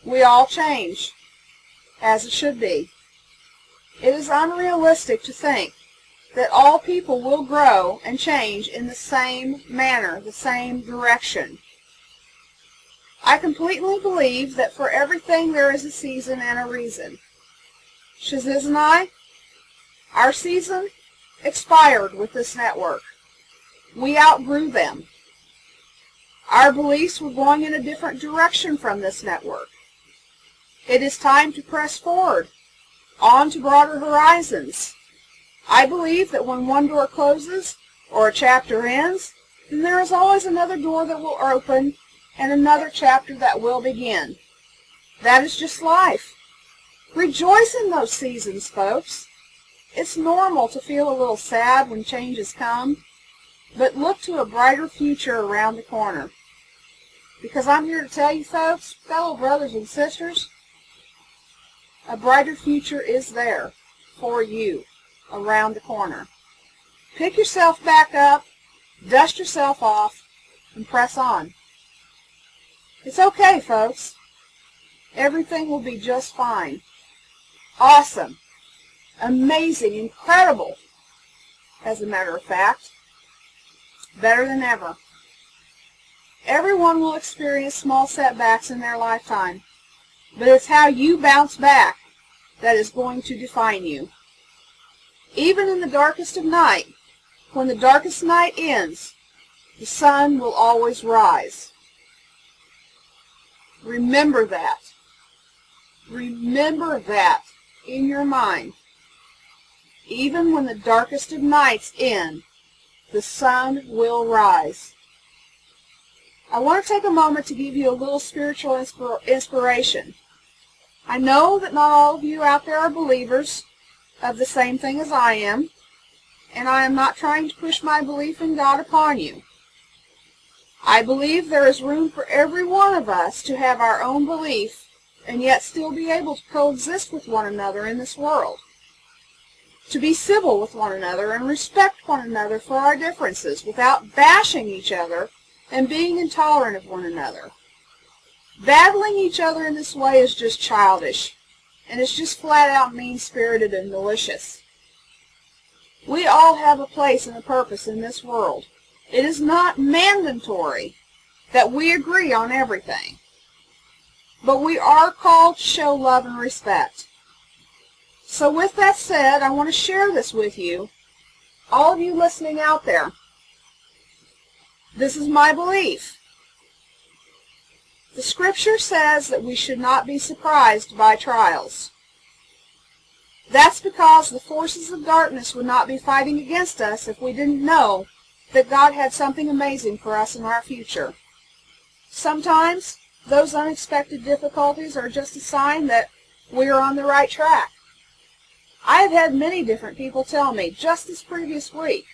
We all change, as it should be. It is unrealistic to think that all people will grow and change in the same manner, the same direction. I completely believe that for everything there is a season and a reason. Shaziz and I, our season expired with this network. We outgrew them. Our beliefs were going in a different direction from this network. It is time to press forward, on to broader horizons, I believe that when one door closes or a chapter ends, then there is always another door that will open and another chapter that will begin. That is just life. Rejoice in those seasons, folks. It's normal to feel a little sad when changes come, but look to a brighter future around the corner. Because I'm here to tell you, folks, fellow brothers and sisters, a brighter future is there for you around the corner. Pick yourself back up, dust yourself off, and press on. It's okay, folks. Everything will be just fine. Awesome. Amazing. Incredible. As a matter of fact. Better than ever. Everyone will experience small setbacks in their lifetime, but it's how you bounce back that is going to define you. Even in the darkest of night, when the darkest night ends, the sun will always rise. Remember that. Remember that in your mind. Even when the darkest of nights end, the sun will rise. I want to take a moment to give you a little spiritual inspiration. I know that not all of you out there are believers of the same thing as I am, and I am not trying to push my belief in God upon you. I believe there is room for every one of us to have our own belief and yet still be able to coexist with one another in this world. To be civil with one another and respect one another for our differences without bashing each other and being intolerant of one another. Battling each other in this way is just childish, and it's just flat out mean-spirited and malicious. We all have a place and a purpose in this world. It is not mandatory that we agree on everything, but we are called to show love and respect. So with that said, I want to share this with you, all of you listening out there. This is my belief. The scripture says that we should not be surprised by trials. That's because the forces of darkness would not be fighting against us if we didn't know that God had something amazing for us in our future. Sometimes those unexpected difficulties are just a sign that we are on the right track. I have had many different people tell me just this previous week,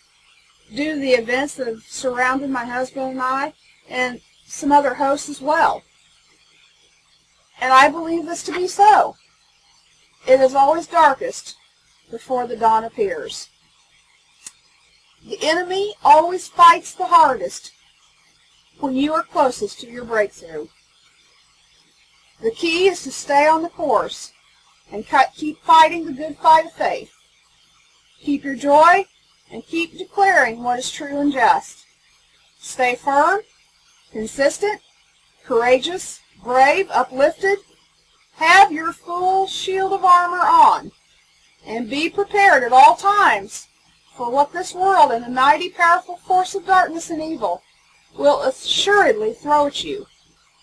due to the events that have surrounded my husband and I, and some other hosts as well. And I believe this to be so. It is always darkest before the dawn appears. The enemy always fights the hardest when you are closest to your breakthrough. The key is to stay on the course and keep fighting the good fight of faith. Keep your joy and keep declaring what is true and just. Stay firm, consistent, courageous, brave, uplifted. Have your full shield of armor on, and be prepared at all times for what this world and the mighty powerful force of darkness and evil will assuredly throw at you,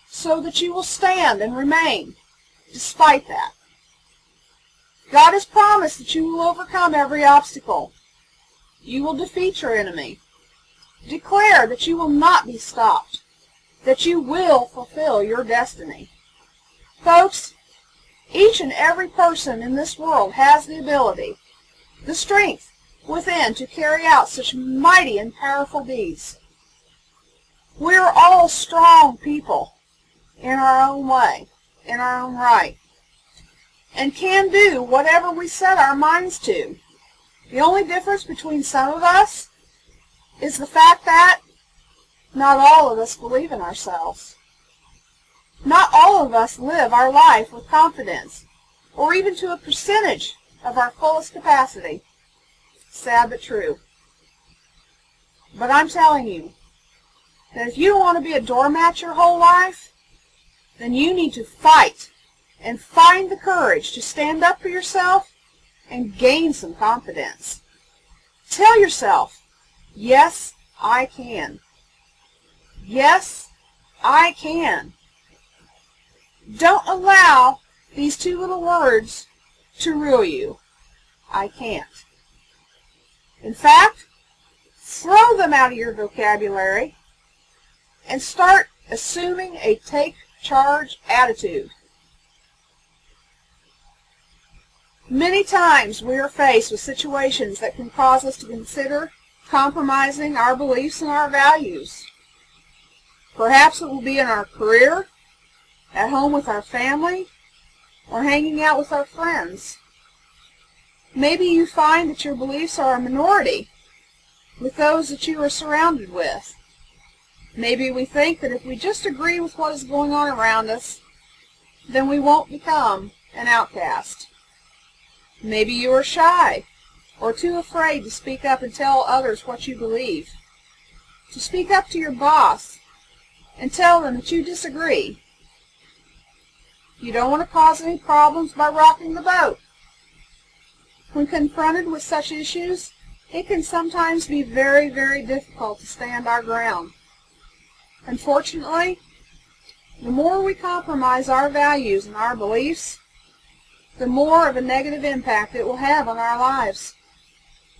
so that you will stand and remain despite that. God has promised that you will overcome every obstacle. You will defeat your enemy. Declare that you will not be stopped, that you will fulfill your destiny. Folks, each and every person in this world has the ability, the strength within to carry out such mighty and powerful deeds. We are all strong people in our own way, in our own right, and can do whatever we set our minds to. The only difference between some of us is the fact that not all of us believe in ourselves. Not all of us live our life with confidence, or even to a percentage of our fullest capacity. Sad but true. But I'm telling you that if you don't want to be a doormat your whole life, then you need to fight and find the courage to stand up for yourself and gain some confidence. Tell yourself, yes, I can. Yes, I can. Don't allow these two little words to rule you. I can't. In fact, throw them out of your vocabulary and start assuming a take-charge attitude. Many times we are faced with situations that can cause us to consider compromising our beliefs and our values. Perhaps it will be in our career, at home with our family, or hanging out with our friends. Maybe you find that your beliefs are a minority with those that you are surrounded with. Maybe we think that if we just agree with what is going on around us, then we won't become an outcast. Maybe you are shy or too afraid to speak up and tell others what you believe. To speak up to your boss and tell them that you disagree. You don't want to cause any problems by rocking the boat. When confronted with such issues, it can sometimes be very, very difficult to stand our ground. Unfortunately, the more we compromise our values and our beliefs, the more of a negative impact it will have on our lives.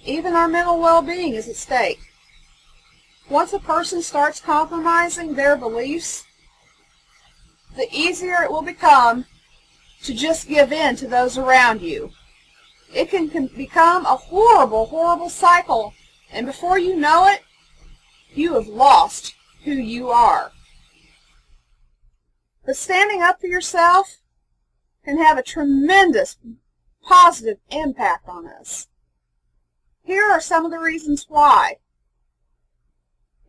Even our mental well-being is at stake. Once a person starts compromising their beliefs, the easier it will become to just give in to those around you. It can become a horrible, horrible cycle, and before you know it, you have lost who you are. But standing up for yourself can have a tremendous positive impact on us. Here are some of the reasons why.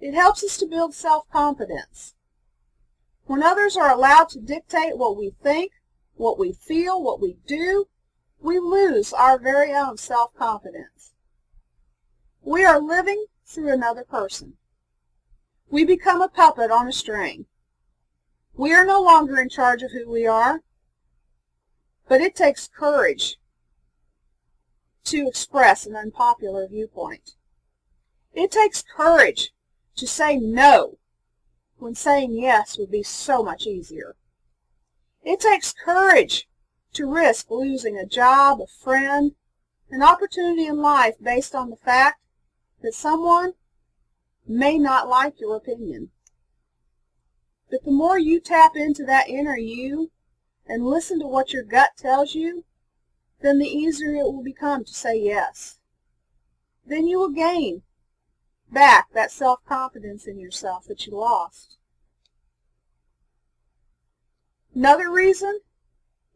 It helps us to build self-confidence. When others are allowed to dictate what we think, what we feel, what we do, we lose our very own self-confidence. We are living through another person. We become a puppet on a string. We are no longer in charge of who we are. But it takes courage to express an unpopular viewpoint. It takes courage to say no when saying yes would be so much easier. It takes courage to risk losing a job, a friend, an opportunity in life based on the fact that someone may not like your opinion. But the more you tap into that inner you and listen to what your gut tells you, then the easier it will become to say yes. Then you will gain back that self-confidence in yourself that you lost. Another reason,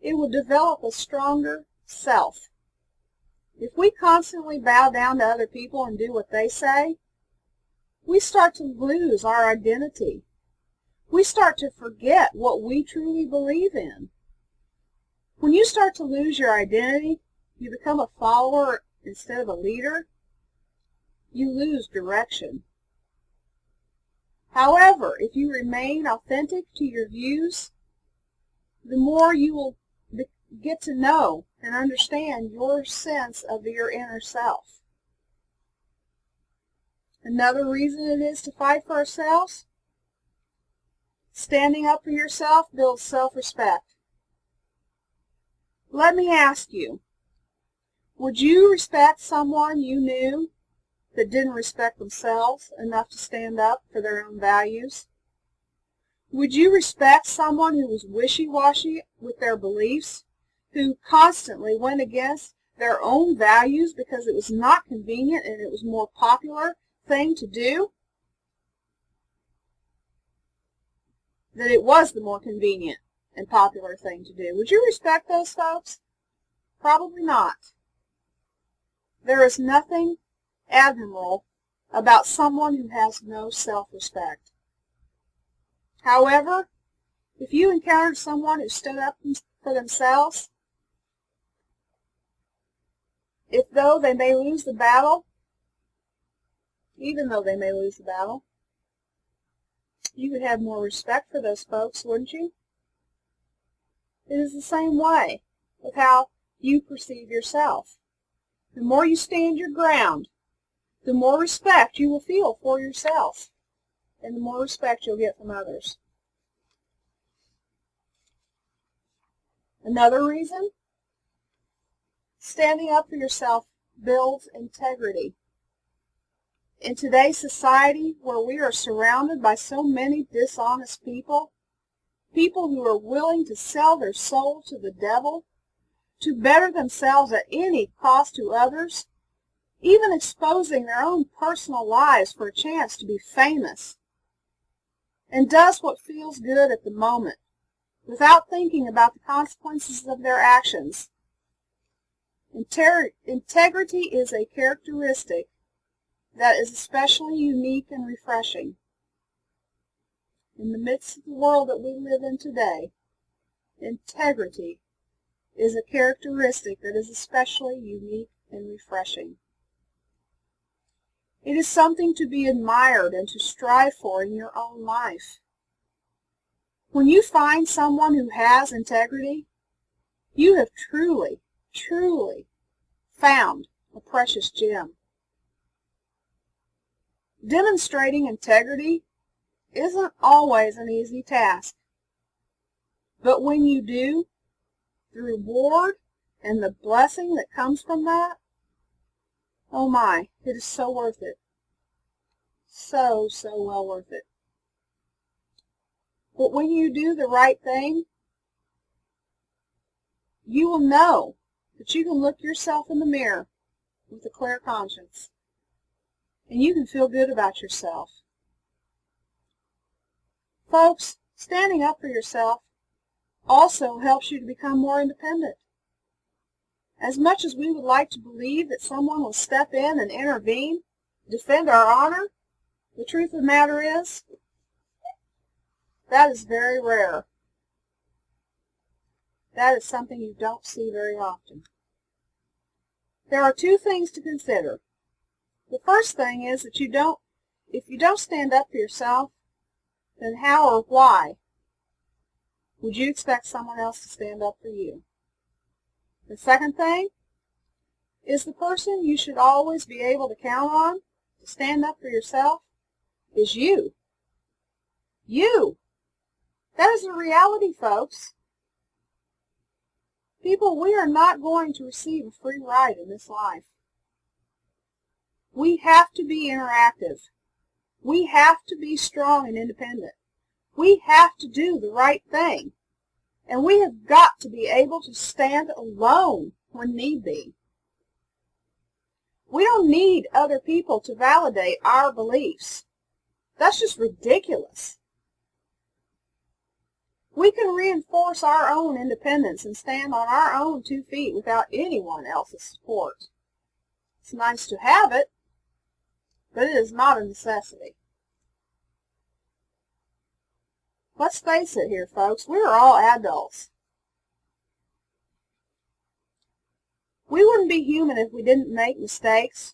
it will develop a stronger self. If we constantly bow down to other people and do what they say, we start to lose our identity. We start to forget what we truly believe in. When you start to lose your identity, you become a follower instead of a leader, you lose direction. However, if you remain authentic to your views, the more you will get to know and understand your sense of your inner self. Another reason it is to fight for ourselves, standing up for yourself builds self-respect. Let me ask you, would you respect someone you knew that didn't respect themselves enough to stand up for their own values? Would you respect someone who was wishy-washy with their beliefs, who constantly went against their own values because it was not convenient and it was a more popular thing to do? That it was the more convenient and popular thing to do. Would you respect those folks? Probably not. There is nothing admirable about someone who has no self-respect. However, if you encountered someone who stood up for themselves, even though they may lose the battle, you would have more respect for those folks, wouldn't you? It is the same way with how you perceive yourself. The more you stand your ground, the more respect you will feel for yourself, and the more respect you'll get from others. Another reason, standing up for yourself builds integrity. In today's society, where we are surrounded by so many dishonest people, people who are willing to sell their soul to the devil, to better themselves at any cost to others, even exposing their own personal lives for a chance to be famous, and does what feels good at the moment, without thinking about the consequences of their actions. Integrity is a characteristic that is especially unique and refreshing. In the midst of the world that we live in today, integrity is a characteristic that is especially unique and refreshing. It is something to be admired and to strive for in your own life. When you find someone who has integrity, you have truly, truly found a precious gem. Demonstrating integrity isn't always an easy task, but when you do, the reward and the blessing that comes from that, oh my, it is so worth it. So well worth it. But when you do the right thing, you will know that you can look yourself in the mirror with a clear conscience, and you can feel good about yourself. Folks, standing up for yourself also helps you to become more independent. As much as we would like to believe that someone will step in and intervene, defend our honor, the truth of the matter is, that is very rare. That is something you don't see very often. There are two things to consider. The first thing is that if you don't stand up for yourself, then how or why would you expect someone else to stand up for you? The second thing is the person you should always be able to count on to stand up for yourself is you. You! That is a reality, folks. People, we are not going to receive a free ride in this life. We have to be interactive. We have to be strong and independent. We have to do the right thing. And we have got to be able to stand alone when need be. We don't need other people to validate our beliefs. That's just ridiculous. We can reinforce our own independence and stand on our own 2 feet without anyone else's support. It's nice to have it, but it is not a necessity. Let's face it here, folks, we are all adults. We wouldn't be human if we didn't make mistakes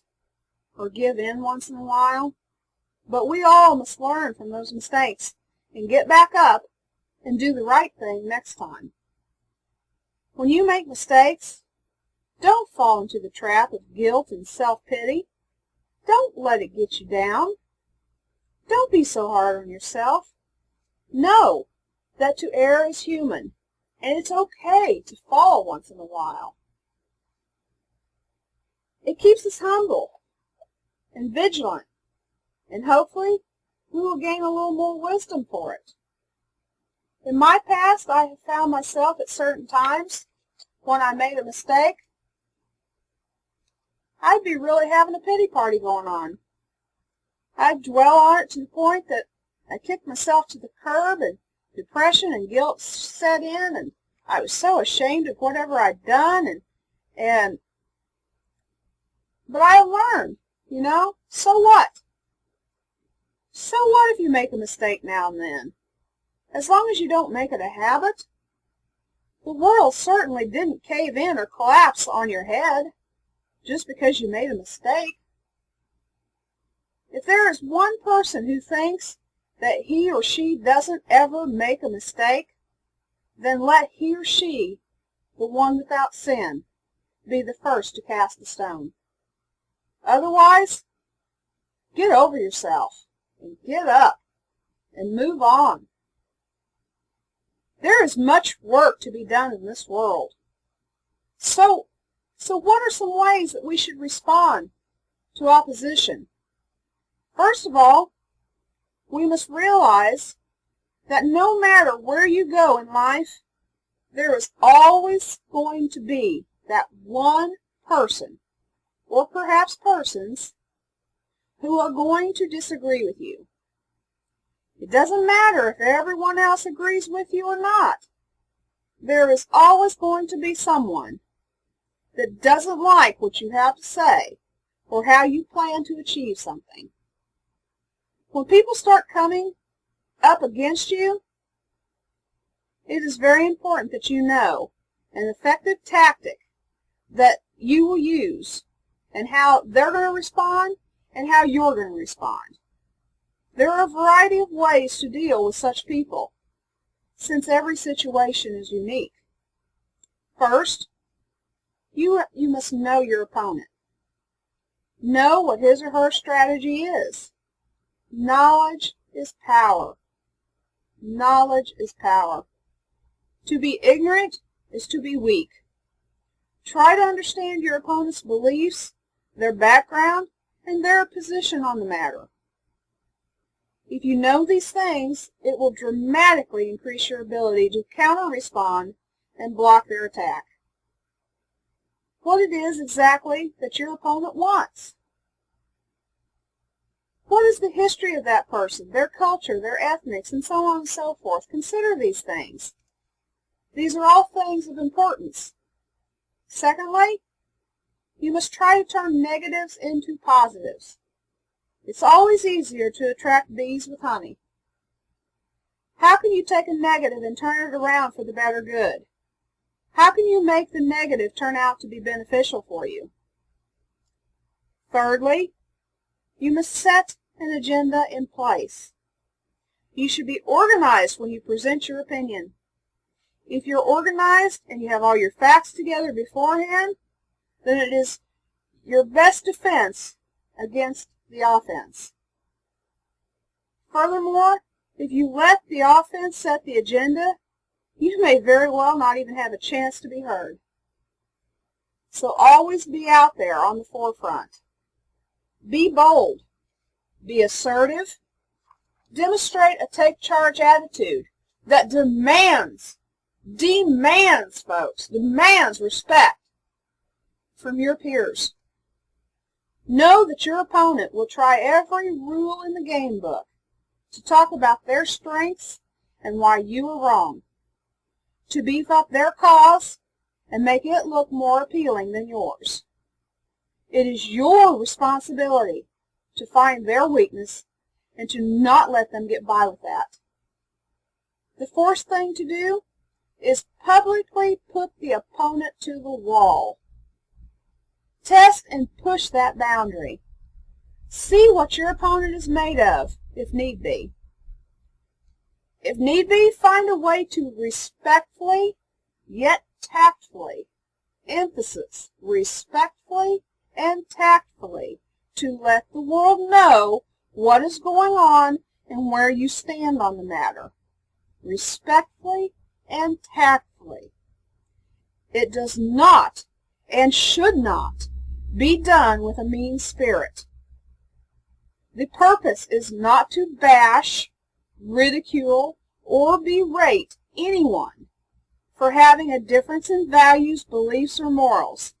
or give in once in a while, but we all must learn from those mistakes and get back up and do the right thing next time. When you make mistakes, don't fall into the trap of guilt and self-pity. Don't let it get you down. Don't be so hard on yourself. Know that to err is human, and it's okay to fall once in a while. It keeps us humble and vigilant, and hopefully we will gain a little more wisdom for it. In my past, I have found myself at certain times, when I made a mistake, I'd be really having a pity party going on. I'd dwell on it to the point that I kicked myself to the curb, and depression and guilt set in, and I was so ashamed of whatever I'd done, but I learned, so what? So what if you make a mistake now and then? As long as you don't make it a habit. The world certainly didn't cave in or collapse on your head just because you made a mistake. If there is one person who thinks that he or she doesn't ever make a mistake, then let he or she, the one without sin, be the first to cast the stone. Otherwise, get over yourself and get up and move on. There is much work to be done in this world. So what are some ways that we should respond to opposition? First of all, we must realize that no matter where you go in life, there is always going to be that one person, or perhaps persons, who are going to disagree with you. It doesn't matter if everyone else agrees with you or not. There is always going to be someone that doesn't like what you have to say or how you plan to achieve something. When people start coming up against you, it is very important that you know an effective tactic that you will use and how they're going to respond and how you're going to respond. There are a variety of ways to deal with such people, since every situation is unique. First, you must know your opponent. Know what his or her strategy is. Knowledge is power. Knowledge is power. To be ignorant is to be weak. Try to understand your opponent's beliefs, their background, and their position on the matter. If you know these things, it will dramatically increase your ability to counter-respond and block their attack. What it is exactly that your opponent wants. What is the history of that person, their culture, their ethnics, and so on and so forth? Consider these things. These are all things of importance. Secondly, you must try to turn negatives into positives. It's always easier to attract bees with honey. How can you take a negative and turn it around for the better good? How can you make the negative turn out to be beneficial for you? Thirdly, you must set an agenda in place. You should be organized when you present your opinion. If you're organized and you have all your facts together beforehand, then it is your best defense against the offense. Furthermore, if you let the offense set the agenda, you may very well not even have a chance to be heard. So always be out there on the forefront. Be bold. Be assertive. Demonstrate a take-charge attitude that demands respect from your peers. Know that your opponent will try every rule in the game book to talk about their strengths and why you are wrong, to beef up their cause and make it look more appealing than yours. It is your responsibility to find their weakness and to not let them get by with that. The fourth thing to do is publicly put the opponent to the wall. Test and push that boundary. See what your opponent is made of, if need be. If need be, find a way to respectfully, yet tactfully, emphasis, respectfully and tactfully, to let the world know what is going on and where you stand on the matter. Respectfully and tactfully. It does not and should not be done with a mean spirit. The purpose is not to bash, ridicule, or berate anyone for having a difference in values, beliefs, or morals.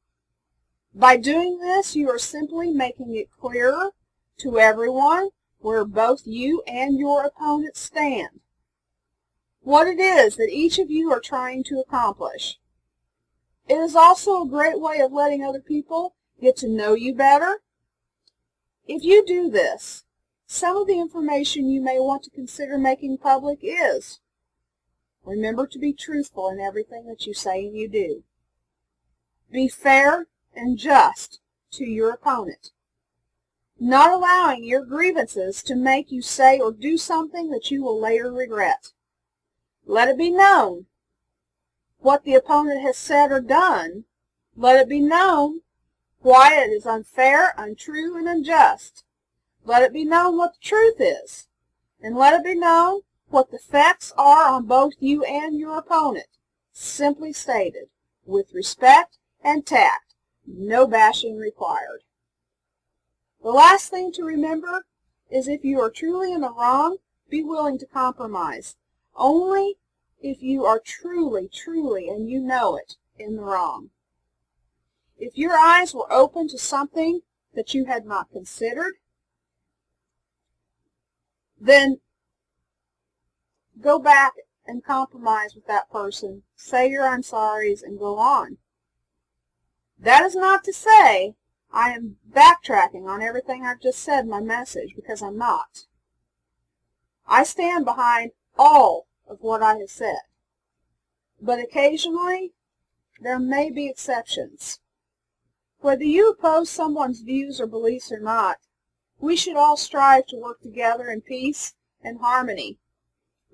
By doing this, you are simply making it clearer to everyone where both you and your opponent stand, what it is that each of you are trying to accomplish. It is also a great way of letting other people get to know you better. If you do this, some of the information you may want to consider making public is: remember to be truthful in everything that you say and you do. Be fair and just to your opponent, not allowing your grievances to make you say or do something that you will later regret. Let it be known what the opponent has said or done. Let it be known why it is unfair, untrue, and unjust. Let it be known what the truth is, and let it be known what the facts are on both you and your opponent, simply stated, with respect and tact, no bashing required. The last thing to remember is if you are truly in the wrong, be willing to compromise. Only if you are truly, and you know it, in the wrong. If your eyes were open to something that you had not considered, then go back and compromise with that person. Say your I'm sorries and go on. That is not to say I am backtracking on everything I've just said in my message, because I'm not. I stand behind all of what I have said. But occasionally, there may be exceptions. Whether you oppose someone's views or beliefs or not, we should all strive to work together in peace and harmony,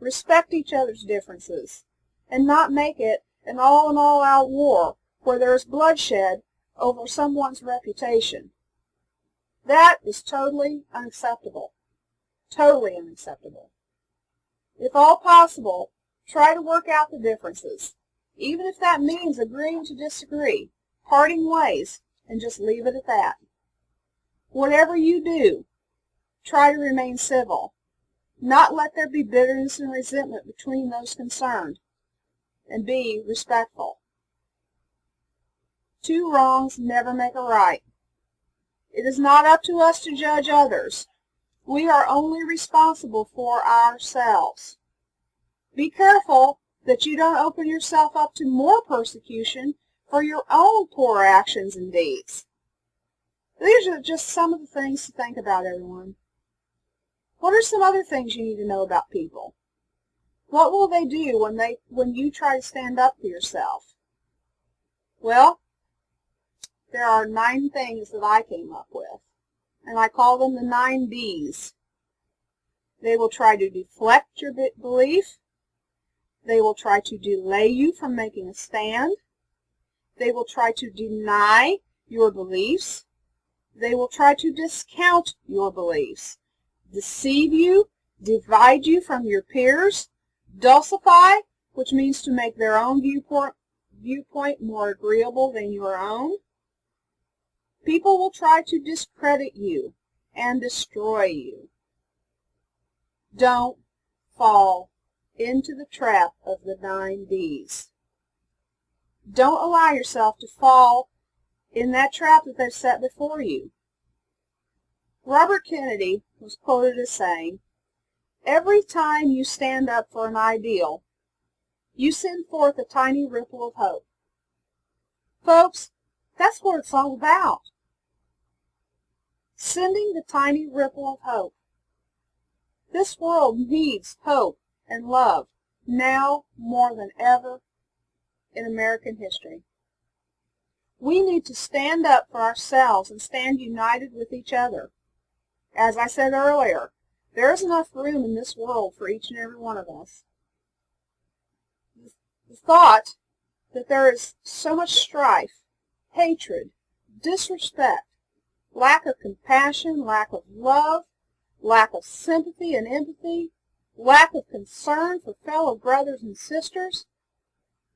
respect each other's differences, and not make it an all-out war where there is bloodshed over someone's reputation. That is totally unacceptable. Totally unacceptable. If all possible, try to work out the differences, even if that means agreeing to disagree, parting ways, and just leave it at that. Whatever you do, try to remain civil. Not let there be bitterness and resentment between those concerned, and be respectful. Two wrongs never make a right. It is not up to us to judge others. We are only responsible for ourselves. Be careful that you don't open yourself up to more persecution for your own poor actions and deeds. These are just some of the things to think about, everyone. What are some other things you need to know about people? What will they do when you try to stand up for yourself? Well, there are 9 things that I came up with, and I call them the 9 Ds. They will try to deflect your belief. They will try to delay you from making a stand. They will try to deny your beliefs. They will try to discount your beliefs, deceive you, divide you from your peers, dulcify, which means to make their own viewpoint more agreeable than your own. People will try to discredit you and destroy you. Don't fall into the trap of the 9 Ds. Don't allow yourself to fall in that trap that they've set before you. Robert Kennedy was quoted as saying, "Every time you stand up for an ideal, you send forth a tiny ripple of hope." Folks, that's what it's all about. Sending the tiny ripple of hope. This world needs hope and love now more than ever in American history. We need to stand up for ourselves and stand united with each other. As I said earlier, there is enough room in this world for each and every one of us. The thought that there is so much strife, hatred, disrespect, lack of compassion, lack of love, lack of sympathy and empathy, lack of concern for fellow brothers and sisters,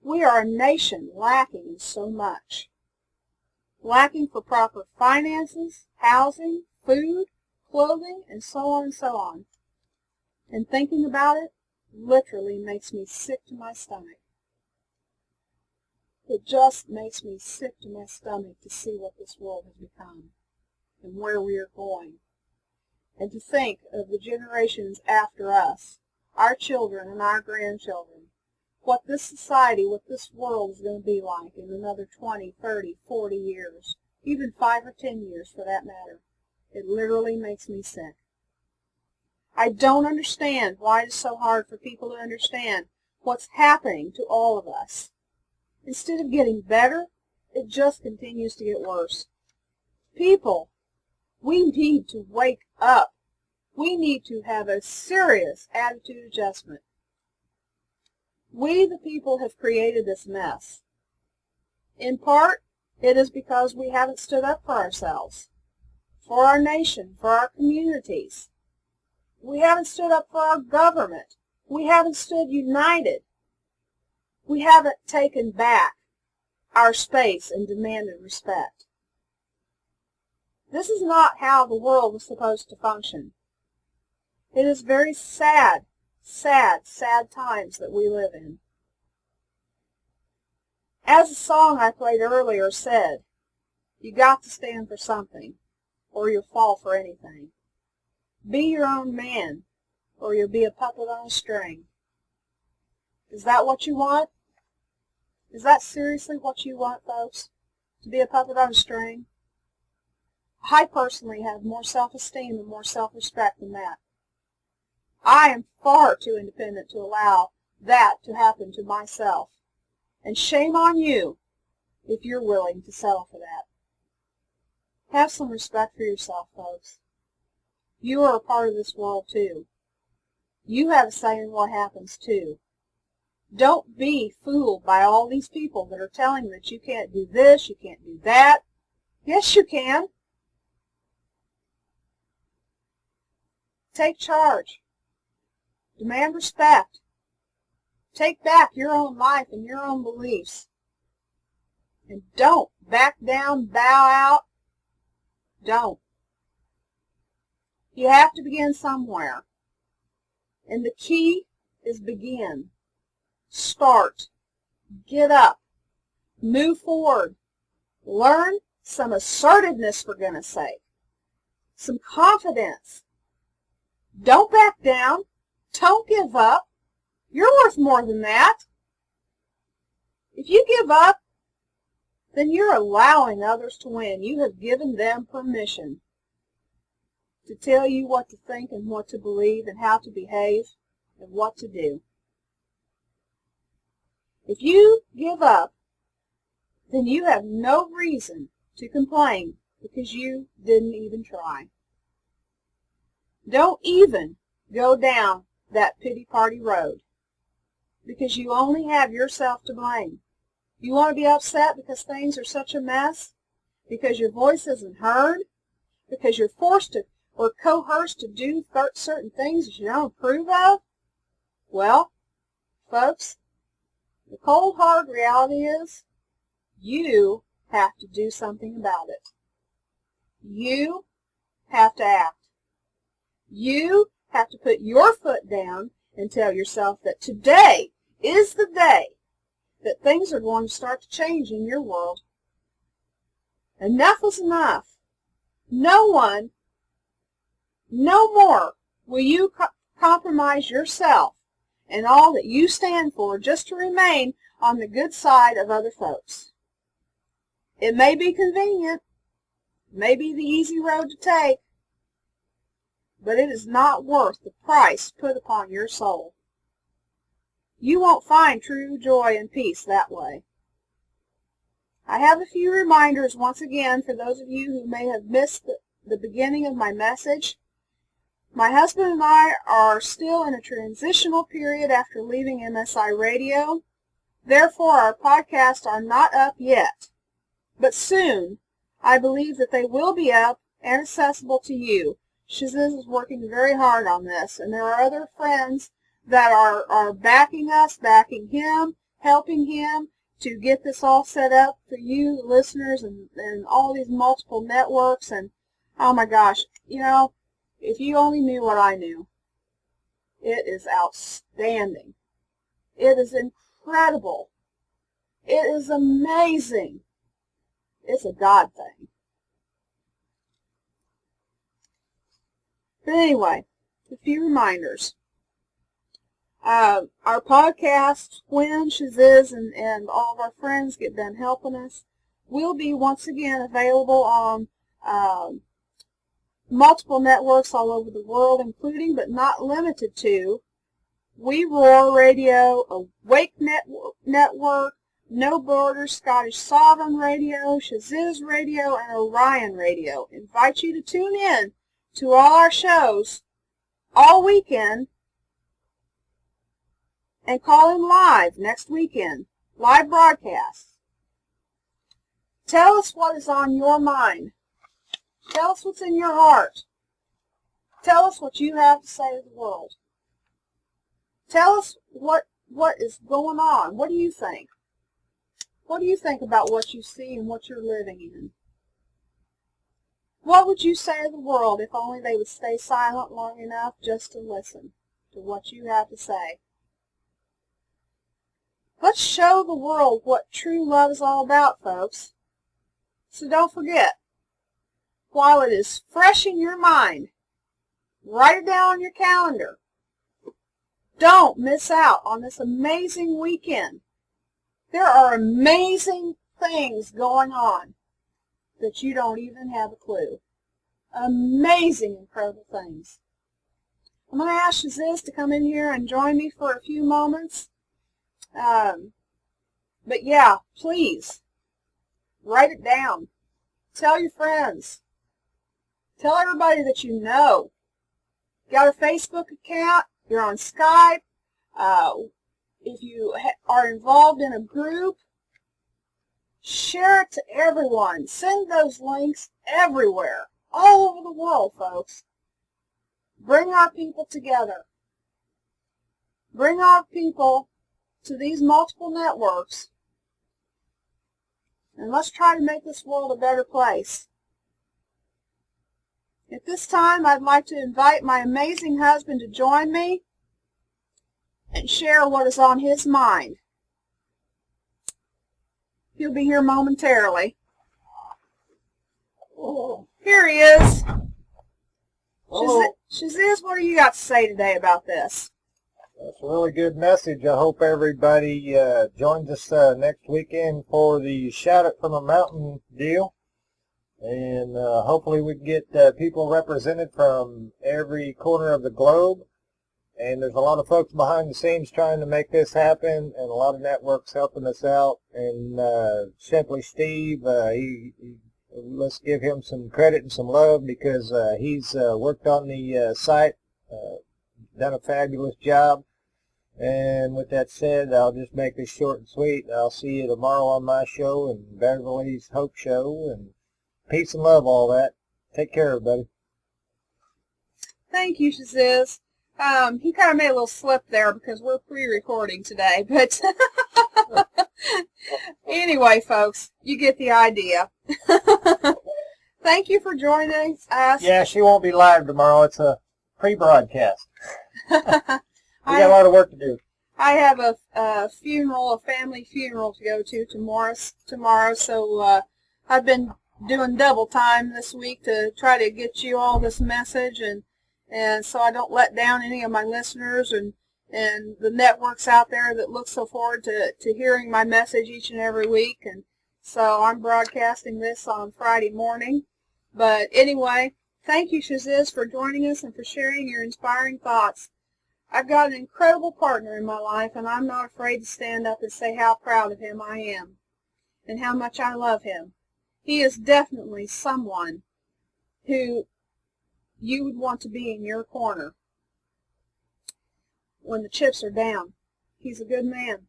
we are a nation lacking in so much. Lacking for proper finances, housing, food, clothing, and so on and so on. And thinking about it literally makes me sick to my stomach. It just makes me sick to my stomach to see what this world has become and where we are going. And to think of the generations after us, our children and our grandchildren, what this society, what this world is going to be like in another 20, 30, 40 years, even 5 or 10 years for that matter. It literally makes me sick. I don't understand why it is so hard for people to understand what's happening to all of us. Instead of getting better, it just continues to get worse. People, we need to wake up. We need to have a serious attitude adjustment. We, the people, have created this mess. In part, it is because we haven't stood up for ourselves, for our nation, for our communities. We haven't stood up for our government. We haven't stood united. We haven't taken back our space and demanded respect. This is not how the world was supposed to function. It is very sad, sad, sad times that we live in. As the song I played earlier said, you got to stand for something, or you'll fall for anything. Be your own man, or you'll be a puppet on a string. Is that what you want? Is that seriously what you want, folks? To be a puppet on a string? I personally have more self-esteem and more self-respect than that. I am far too independent to allow that to happen to myself. And shame on you if you're willing to settle for that. Have some respect for yourself, folks. You are a part of this world, too. You have a say in what happens, too. Don't be fooled by all these people that are telling you that you can't do this, you can't do that. Yes, you can. Take charge. Demand respect. Take back your own life and your own beliefs. And don't back down, bow out. Don't. You have to begin somewhere. And the key is begin. Start. Get up. Move forward. Learn some assertiveness, for goodness sake. Some confidence. Don't back down. Don't give up. You're worth more than that. If you give up, then you're allowing others to win. You have given them permission to tell you what to think and what to believe and how to behave and what to do. If you give up, then you have no reason to complain because you didn't even try. Don't even go down that pity party road, because you only have yourself to blame. You want to be upset because things are such a mess? Because your voice isn't heard? Because you're forced to or coerced to do certain things that you don't approve of? Well, folks, the cold hard reality is you have to do something about it. You have to act. You have to put your foot down and tell yourself that today is the day that things are going to start to change in your world. Enough is enough. No one, no more will you compromise yourself and all that you stand for just to remain on the good side of other folks. It may be convenient, may be the easy road to take, but it is not worth the price put upon your soul. You won't find true joy and peace that way. I have a few reminders once again for those of you who may have missed the beginning of my message. My husband and I are still in a transitional period after leaving MSI Radio. Therefore, our podcasts are not up yet. But soon, I believe that they will be up and accessible to you. Shiziz is working very hard on this, and there are other friends that are backing us, backing him, helping him to get this all set up for you, the listeners, and all these multiple networks. And oh my gosh, you know, if you only knew what I knew. It is outstanding. It is incredible. It is amazing. It's a God thing. But anyway, a few reminders. Our podcast, when Shiziz and all of our friends get done helping us, will be once again available on multiple networks all over the world, including but not limited to We Roar Radio, Awake Network, No Borders, Scottish Sovereign Radio, Shiziz Radio, and Orion Radio. Invite you to tune in to all our shows all weekend and call in live next weekend, live broadcasts. Tell us what is on your mind. Tell us what's in your heart. Tell us what you have to say to the world. Tell us what is going on. What do you think? What do you think about what you see and what you're living in? What would you say to the world if only they would stay silent long enough just to listen to what you have to say? Let's show the world what true love is all about, folks. So don't forget, while it is fresh in your mind, write it down on your calendar. Don't miss out on this amazing weekend. There are amazing things going on that you don't even have a clue. Amazing, incredible things. I'm going to ask Shaziz to come in here and join me for a few moments. But yeah, please, write it down. Tell your friends. Tell everybody that you know. Got a Facebook account? You're on Skype? If you are involved in a group, share it to everyone. Send those links everywhere, all over the world, folks. Bring our people together. Bring our people to these multiple networks. And let's try to make this world a better place. At this time, I'd like to invite my amazing husband to join me and share what is on his mind. He'll be here momentarily. Oh. Here he is. Hello. Shaziz, what do you got to say today about this? That's a really good message. I hope everybody joins us next weekend for the Shout It From a Mountain deal. And hopefully we can get people represented from every corner of the globe. And there's a lot of folks behind the scenes trying to make this happen, and a lot of networks helping us out. And Simply Steve, let's give him some credit and some love, because he's worked on the site, done a fabulous job. And with that said, I'll just make this short and sweet. I'll see you tomorrow on my show and Beverly's Hope Show. And peace and love, all that. Take care, everybody. Thank you, Shaziz. He kind of made a little slip there because we're pre-recording today, but anyway, folks, you get the idea. Thank you for joining us. Yeah, she won't be live tomorrow. It's a pre-broadcast. We got a lot of work to do. I have a funeral, a family funeral to go to tomorrow, so I've been doing double time this week to try to get you all this message, and so I don't let down any of my listeners and the networks out there that look so forward to hearing my message each and every week. And so I'm broadcasting this on Friday morning. But anyway, thank you, Shaziz, for joining us and for sharing your inspiring thoughts. I've got an incredible partner in my life, and I'm not afraid to stand up and say how proud of him I am and how much I love him. He is definitely someone who you would want to be in your corner when the chips are down. He's a good man.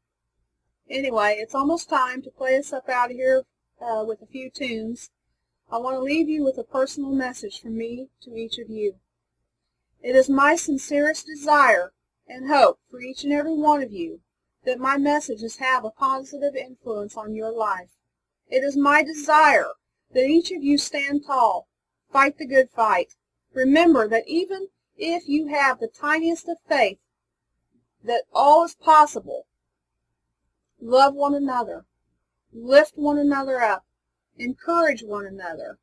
Anyway, it's almost time to play us up out of here with a few tunes. I want to leave you with a personal message from me to each of you. It is my sincerest desire and hope for each and every one of you that my messages have a positive influence on your life. It is my desire that each of you stand tall, fight the good fight. Remember that even if you have the tiniest of faith that all is possible, love one another, lift one another up, encourage one another.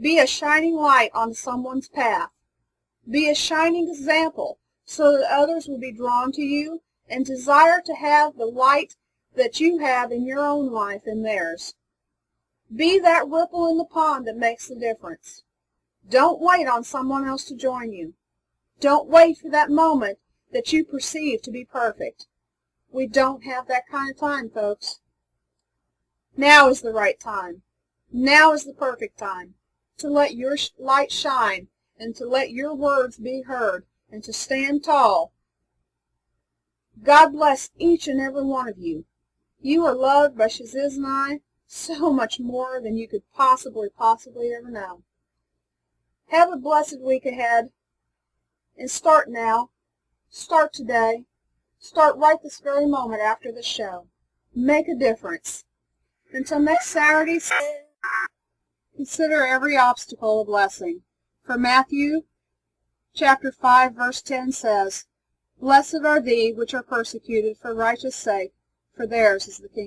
Be a shining light on someone's path. Be a shining example so that others will be drawn to you and desire to have the light that you have in your own life in theirs. Be that ripple in the pond that makes the difference. Don't wait on someone else to join you. Don't wait for that moment that you perceive to be perfect. We don't have that kind of time, folks. Now is the right time. Now is the perfect time to let your light shine and to let your words be heard and to stand tall. God bless each and every one of you. You are loved by Shaziz and I so much more than you could possibly ever know. Have a blessed week ahead, and start now. Start today. Start right this very moment after the show. Make a difference. Until next Saturday, Consider every obstacle a blessing. For Matthew chapter 5, verse 10 says, "Blessed are they which are persecuted for righteousness' sake, for theirs is the kingdom."